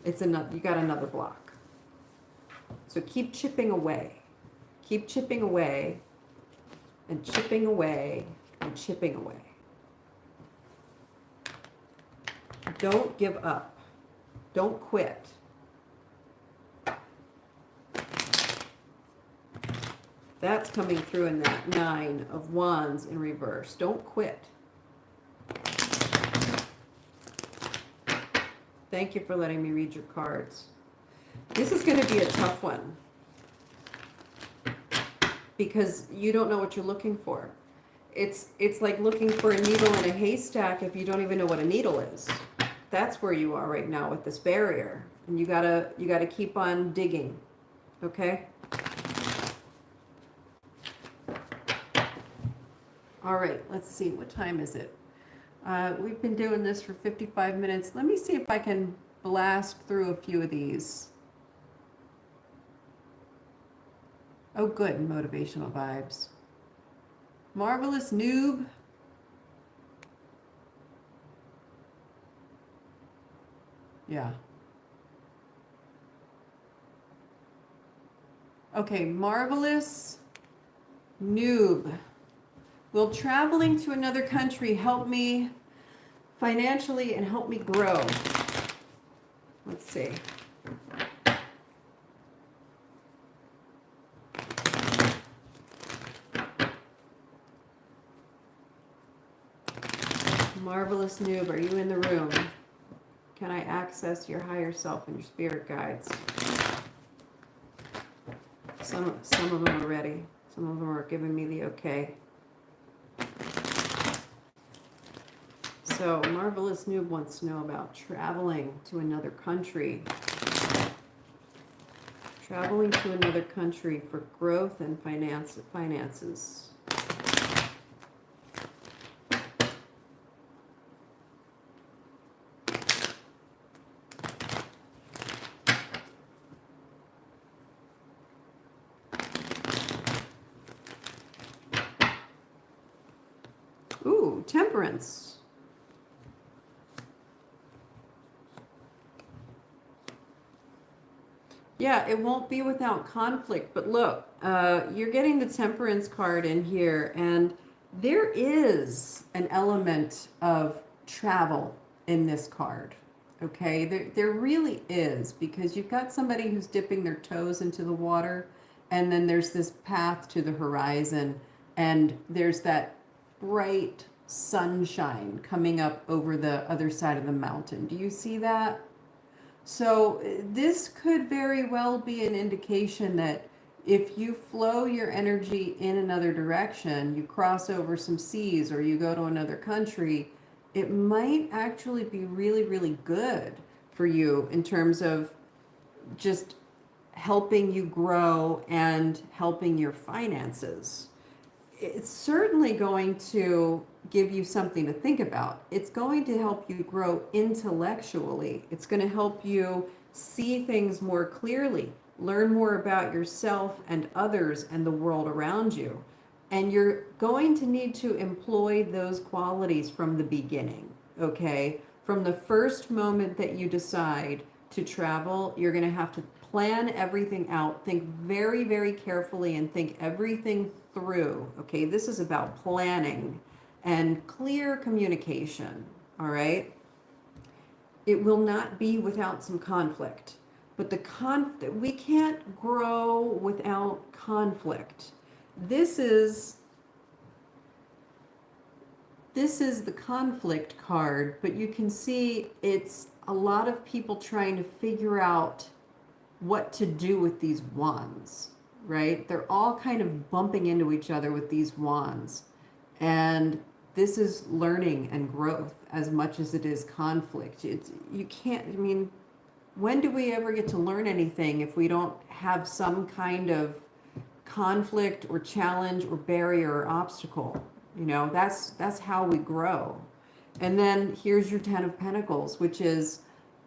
You got another block. So keep chipping away. Keep chipping away and chipping away and chipping away. Don't give up. Don't quit. That's coming through in that Nine of Wands in reverse. Don't quit. Thank you for letting me read your cards. This is going to be a tough one because you don't know what you're looking for. It's like looking for a needle in a haystack if you don't even know what a needle is. That's where you are right now with this barrier. And you gotta keep on digging. Okay? All right, let's see. What time is it? We've been doing this for 55 minutes. Let me see if I can blast through a few of these. Oh, good, motivational vibes. Marvelous noob. Yeah. Okay, marvelous noob. Will traveling to another country help me financially and help me grow? Let's see. Marvelous noob, are you in the room? Can I access your higher self and your spirit guides? Some of them are ready. Some of them are giving me the okay. So, Marvelous Noob wants to know about traveling to another country. Traveling to another country for growth and finances. Ooh, temperance. Yeah, it won't be without conflict, but look, you're getting the temperance card in here, and there is an element of travel in this card. Okay, there really is, because you've got somebody who's dipping their toes into the water, and then there's this path to the horizon, and there's that bright sunshine coming up over the other side of the mountain. Do you see that? So this could very well be an indication that if you flow your energy in another direction, you cross over some seas or you go to another country, it might actually be really, really good for you in terms of just helping you grow and helping your finances. It's certainly going to give you something to think about. It's going to help you grow intellectually. It's going to help you see things more clearly, learn more about yourself and others and the world around you. And you're going to need to employ those qualities from the beginning, okay? From the first moment that you decide to travel, you're going to have to plan everything out, think very, very carefully, and think everything through, okay? This is about planning and clear communication, all right? It will not be without some conflict, but we can't grow without conflict. This is the conflict card, but you can see it's a lot of people trying to figure out what to do with these wands, right? They're all kind of bumping into each other with these wands. And this is learning and growth as much as it is conflict. You can't, I mean, when do we ever get to learn anything if we don't have some kind of conflict or challenge or barrier or obstacle? You know, that's how we grow. And then here's your 10 of Pentacles, which is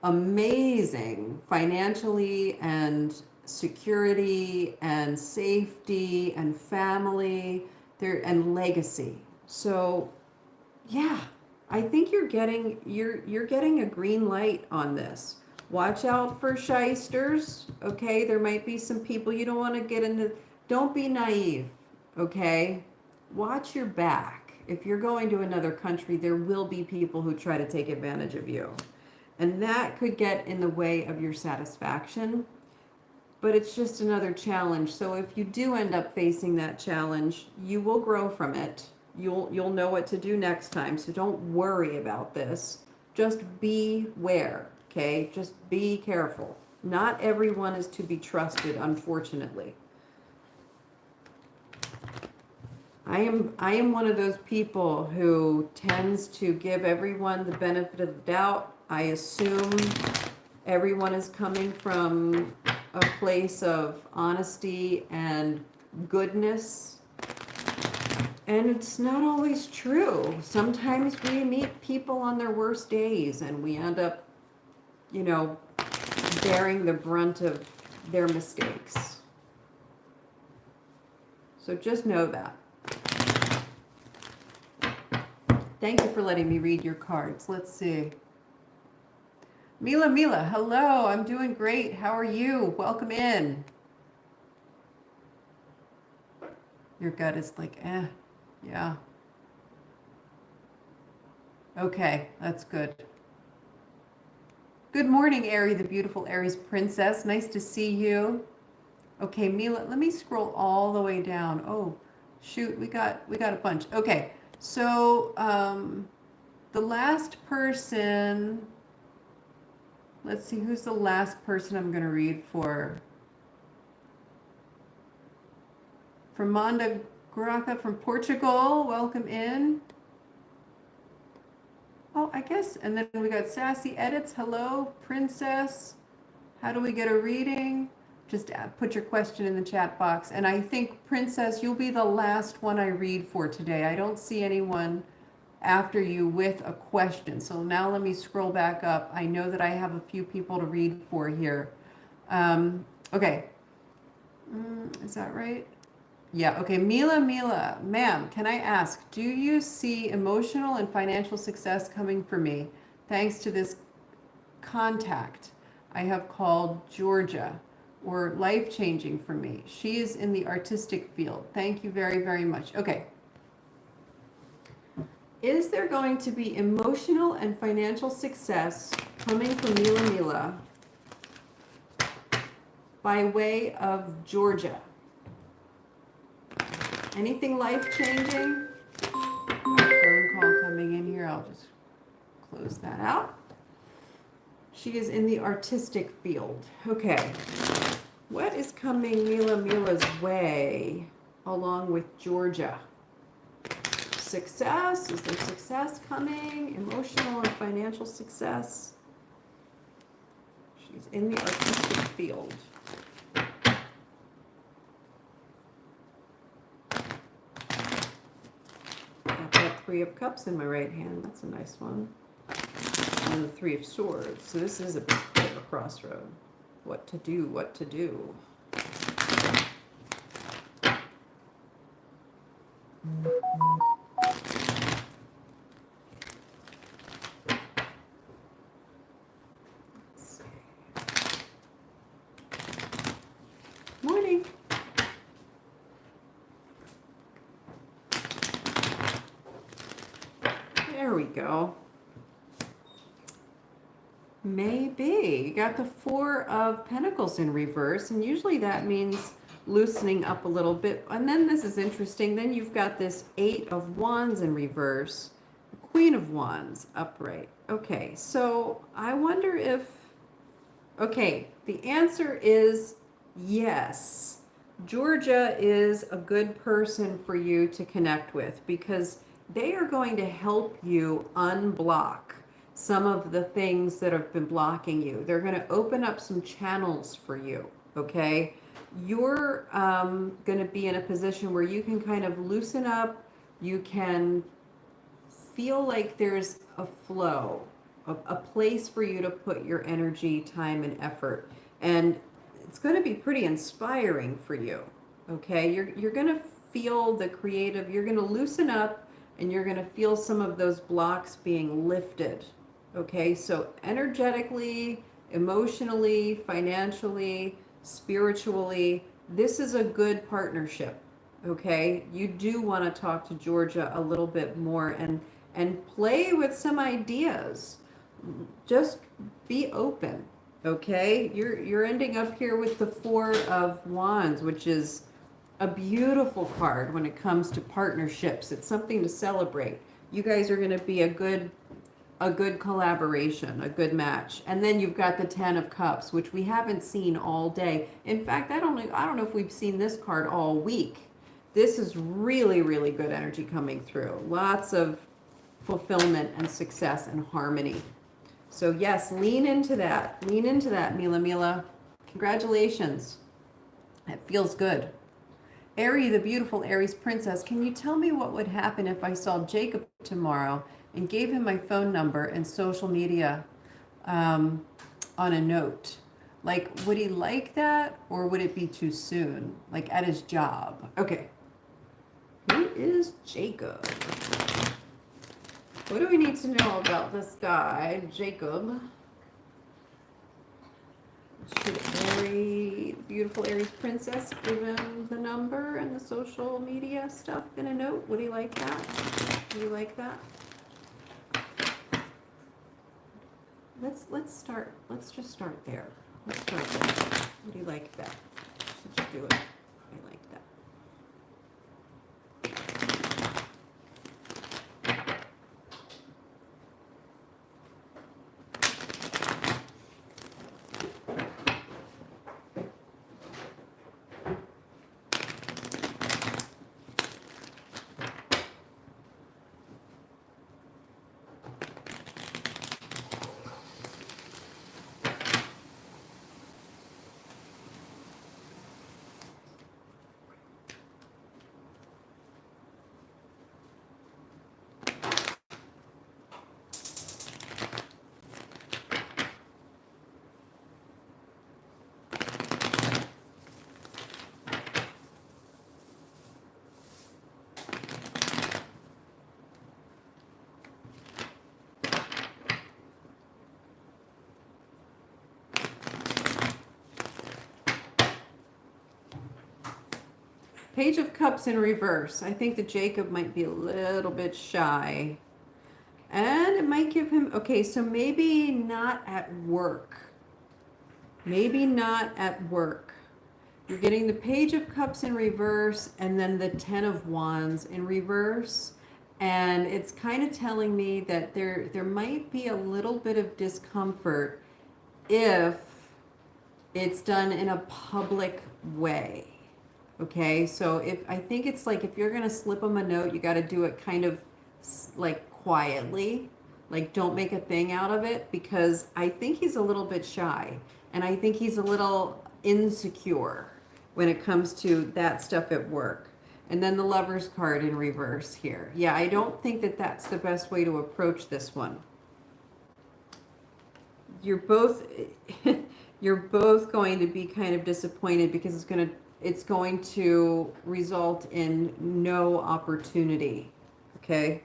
amazing financially and security and safety and family there and legacy. So yeah, I think you're getting a green light on this. Watch out for shysters, okay? There might be some people you don't want to get into. Don't be naive, okay? Watch your back. If you're going to another country, there will be people who try to take advantage of you. And that could get in the way of your satisfaction, but it's just another challenge. So if you do end up facing that challenge, you will grow from it. You'll know what to do next time. So don't worry about this. Just beware, okay? Just be careful. Not everyone is to be trusted, unfortunately. I am one of those people who tends to give everyone the benefit of the doubt. I assume everyone is coming from a place of honesty and goodness. And it's not always true. Sometimes we meet people on their worst days and we end up, you know, bearing the brunt of their mistakes. So just know that. Thank you for letting me read your cards. Let's see. Mila, hello. I'm doing great. How are you? Welcome in. Your gut is like, yeah. Okay, that's good. Good morning, Ari, the beautiful Aries princess. Nice to see you. Okay, Mila, let me scroll all the way down. Oh, shoot, we got a bunch. Okay, so the last person, let's see, who's the last person I'm going to read for? Fernanda Graca from Portugal, welcome in. Oh, I guess, and then we got Sassy Edits. Hello, Princess. How do we get a reading? Just put your question in the chat box. And I think, Princess, you'll be the last one I read for today. I don't see anyone after you with a question. So now let me scroll back up. I know that I have a few people to read for here. Okay. Is that right? Yeah, okay. Mila, ma'am, can I ask, do you see emotional and financial success coming for me thanks to this contact I have called Georgia, or life-changing for me? She is in the artistic field. Thank you very, very much. Okay. Is there going to be emotional and financial success coming from Mila by way of Georgia? Anything life-changing? Phone call coming in here. I'll just close that out. She is in the artistic field. Okay. What is coming Mila's way along with Georgia? Success? Is there success coming? Emotional and financial success? She's in the artistic field. Three of Cups in my right hand. That's a nice one. And the Three of Swords. So this is a bit of a crossroad. What to do, what to do. Let's see. Morning. There we go. Maybe. You got the Four of Pentacles in reverse, and usually that means loosening up a little bit. And then this is interesting. Then you've got this Eight of Wands in reverse, the Queen of Wands upright. Okay, so I wonder if, okay, the answer is yes. Georgia is a good person for you to connect with because they are going to help you unblock some of the things that have been blocking you. They're going to open up some channels for you, okay? You're going to be in a position where you can kind of loosen up. You can feel like there's a flow, a place for you to put your energy, time, and effort. And it's going to be pretty inspiring for you, okay? You're going to feel the creative, you're going to loosen up, and you're going to feel some of those blocks being lifted. Okay, so energetically, emotionally, financially, spiritually, this is a good partnership. Okay, you do want to talk to Georgia a little bit more and play with some ideas. Just be open. Okay, you're ending up here with the Four of Wands, which is a beautiful card when it comes to partnerships. It's something to celebrate. You guys are going to be a good collaboration, a good match. And then you've got the Ten of Cups, which we haven't seen all day. In fact, I don't know if we've seen this card all week. This is really, really good energy coming through. Lots of fulfillment and success and harmony. So yes, lean into that. Lean into that, Mila. Congratulations. It feels good. Ari, the beautiful Aries princess, can you tell me what would happen if I saw Jacob tomorrow and gave him my phone number and social media on a note? Like, would he like that, or would it be too soon? Like at his job. Okay. Who is Jacob? What do we need to know about this guy, Jacob? Should Aries, beautiful Aries princess, give him the number and the social media stuff in a note? Would he like that? Would he like that? Let's start. Let's just start there. Let's start there. Would he like that? Should just do it. I like that. Page of Cups in reverse. I think that Jacob might be a little bit shy. And it might give him, okay, so maybe not at work. Maybe not at work. You're getting the Page of Cups in reverse and then the Ten of Wands in reverse. And it's kind of telling me that there might be a little bit of discomfort if it's done in a public way. Okay, so if I think it's like if you're gonna slip him a note, you got to do it kind of like quietly, like don't make a thing out of it, because I think he's a little bit shy and I think he's a little insecure when it comes to that stuff at work. And then the Lover's card in reverse here. Yeah, I don't think that that's the best way to approach this one. You're both you're both going to be kind of disappointed because it's going to result in no opportunity. Okay.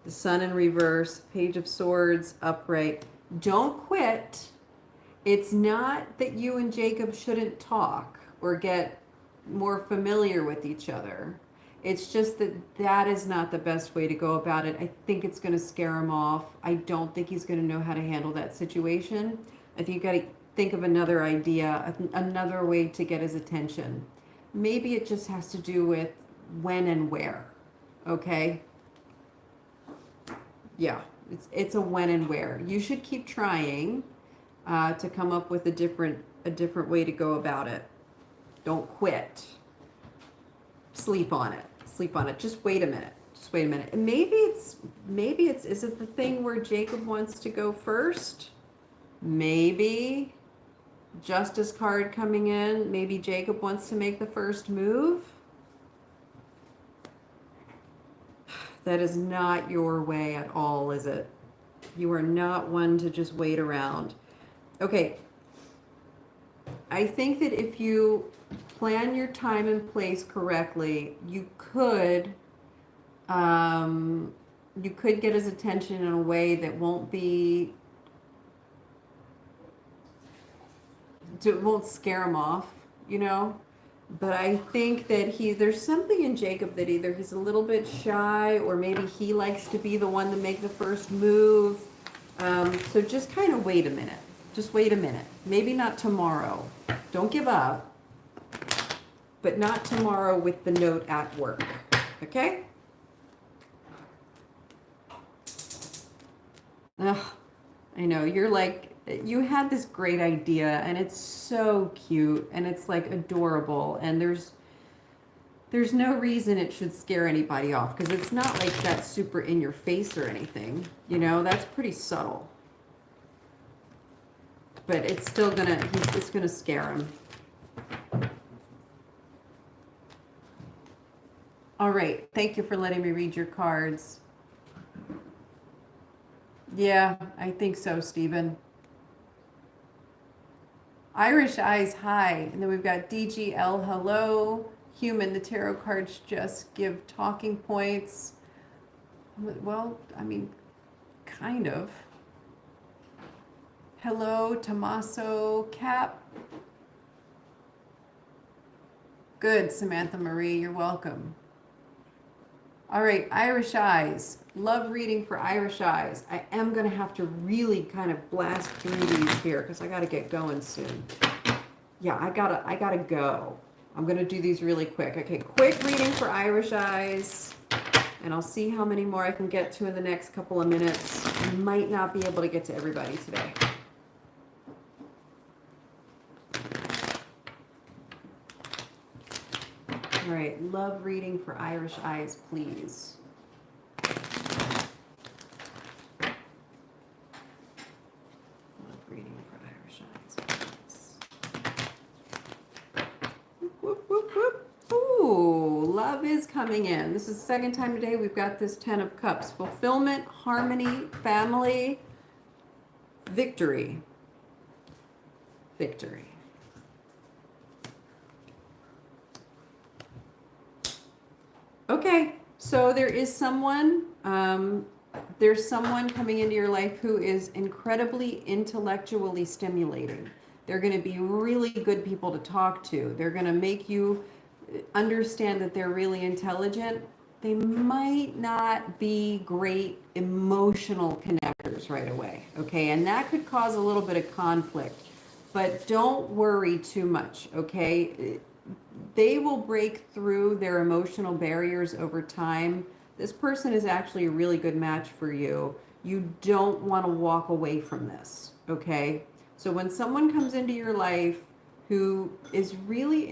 The Sun in reverse, Page of Swords upright. Don't quit. It's not that you and Jacob shouldn't talk or get more familiar with each other. It's just that that is not the best way to go about it. I think it's going to scare him off. I don't think he's going to know how to handle that situation. I think you got to think of another idea, another way to get his attention. Maybe it just has to do with when and where. Okay? Yeah, it's a when and where. You should keep trying to come up with a different way to go about it. Don't quit. Sleep on it. Sleep on it. Just wait a minute. Just wait a minute. And maybe it's is it the thing where Jacob wants to go first? Maybe. Justice card coming in. Maybe Jacob wants to make the first move. That is not your way at all, is it? You are not one to just wait around. Okay. I think that if you plan your time and place correctly, you could get his attention in a way that won't scare him off, you know. But I think that there's something in Jacob that either he's a little bit shy or maybe he likes to be the one to make the first move. So just kind of wait a minute. Just wait a minute. Maybe not tomorrow. Don't give up. But not tomorrow with the note at work. Okay? Ugh, I know. You're like, you had this great idea and it's so cute and it's like adorable and there's no reason it should scare anybody off because it's not like that's super in your face or anything. You know, that's pretty subtle. But it's still it's gonna scare him. All right. Thank you for letting me read your cards. Yeah, I think so, Stephen. Irish Eyes, hi. And then we've got DGL, hello. Human, the tarot cards just give talking points. Well, I mean, kind of. Hello, Tommaso, Cap. Good, Samantha Marie, you're welcome. All right, Irish Eyes. Love reading for Irish Eyes. I am going to have to really kind of blast through these here because I got to get going soon. Yeah, I gotta go. I'm going to do these really quick. Okay, quick reading for Irish Eyes. And I'll see how many more I can get to in the next couple of minutes. I might not be able to get to everybody today. All right, love reading for Irish Eyes, please. Love reading for Irish Eyes, please. Whoop, whoop, whoop. Ooh, love is coming in. This is the second time today we've got this 10 of Cups. Fulfillment, harmony, family, victory. Victory. Okay, so there's someone coming into your life who is incredibly intellectually stimulating. They're going to be really good people to talk to. They're going to make you understand that they're really intelligent. They might not be great emotional connectors right away, okay? And that could cause a little bit of conflict, but don't worry too much, okay? They will break through their emotional barriers over time. This person is actually a really good match for you. You don't want to walk away from this, okay? So when someone comes into your life who is really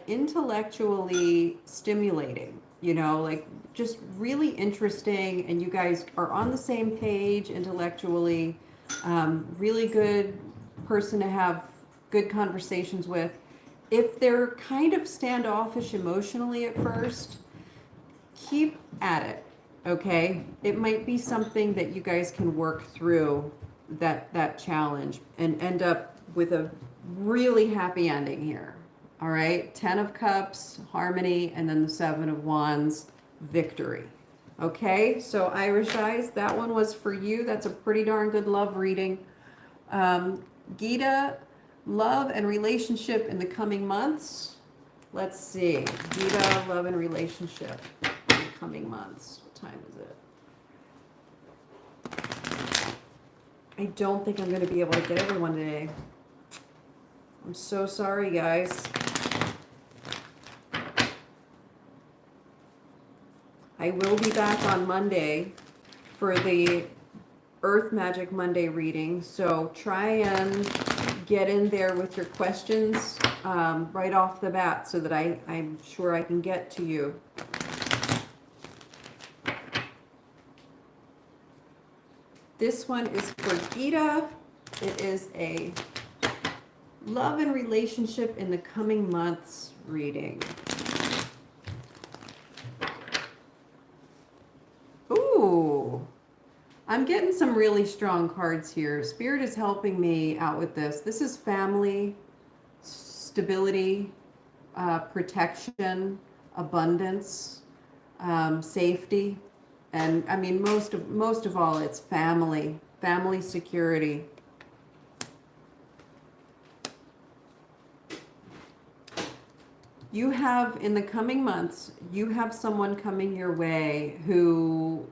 intellectually stimulating, you know, like just really interesting, and you guys are on the same page intellectually, really good person to have good conversations with. If they're kind of standoffish emotionally at first, keep at it, okay? It might be something that you guys can work through that challenge and end up with a really happy ending here. All right, 10 of Cups, harmony, and then the 7 of Wands, victory. Okay, so Irish Eyes, that one was for you. That's a pretty darn good love reading. Gita, love and relationship in the coming months. Let's see. Gita, love and relationship in the coming months. What time is it? I don't think I'm going to be able to get everyone today. I'm so sorry, guys. I will be back on Monday for the Earth Magic Monday reading, so try and get in there with your questions right off the bat so that I'm sure I can get to you. This one is for Gita. It is a love and relationship in the coming months reading. Ooh, I'm getting some really strong cards here. Spirit is helping me out with this. This is family, stability, protection, abundance, safety, and I mean most of all it's family security. You have, in the coming months, you have someone coming your way who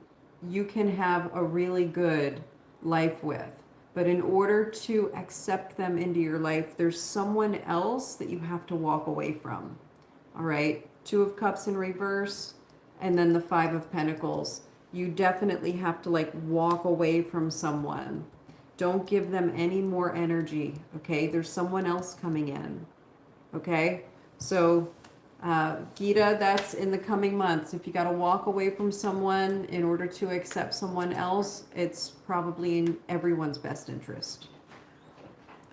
you can have a really good life with. But in order to accept them into your life, there's someone else that you have to walk away from. All right? 2 of Cups in reverse, and then the 5 of Pentacles. You definitely have to walk away from someone. Don't give them any more energy, okay? There's someone else coming in, okay? So, Gita, that's in the coming months. If you got to walk away from someone in order to accept someone else, it's probably in everyone's best interest.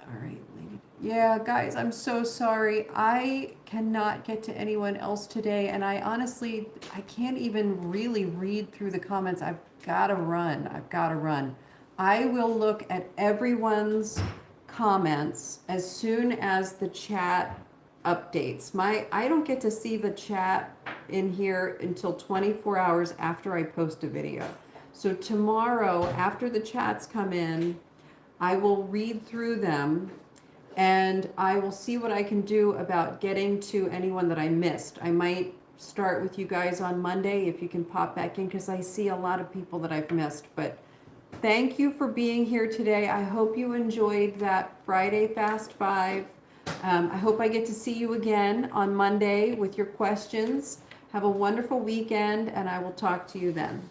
All right, lady. Yeah, guys, I'm so sorry. I cannot get to anyone else today, and I honestly, I can't even really read through the comments. I've got to run. I've got to run. I will look at everyone's comments as soon as the chat updates. I don't get to see the chat in here until 24 hours after I post a video. So tomorrow, after the chats come in, I will read through them and I will see what I can do about getting to anyone that I missed. I might start with you guys on Monday if you can pop back in, because I see a lot of people that I've missed. But thank you for being here today. I hope you enjoyed that Friday Fast Five. I hope I get to see you again on Monday with your questions. Have a wonderful weekend, and I will talk to you then.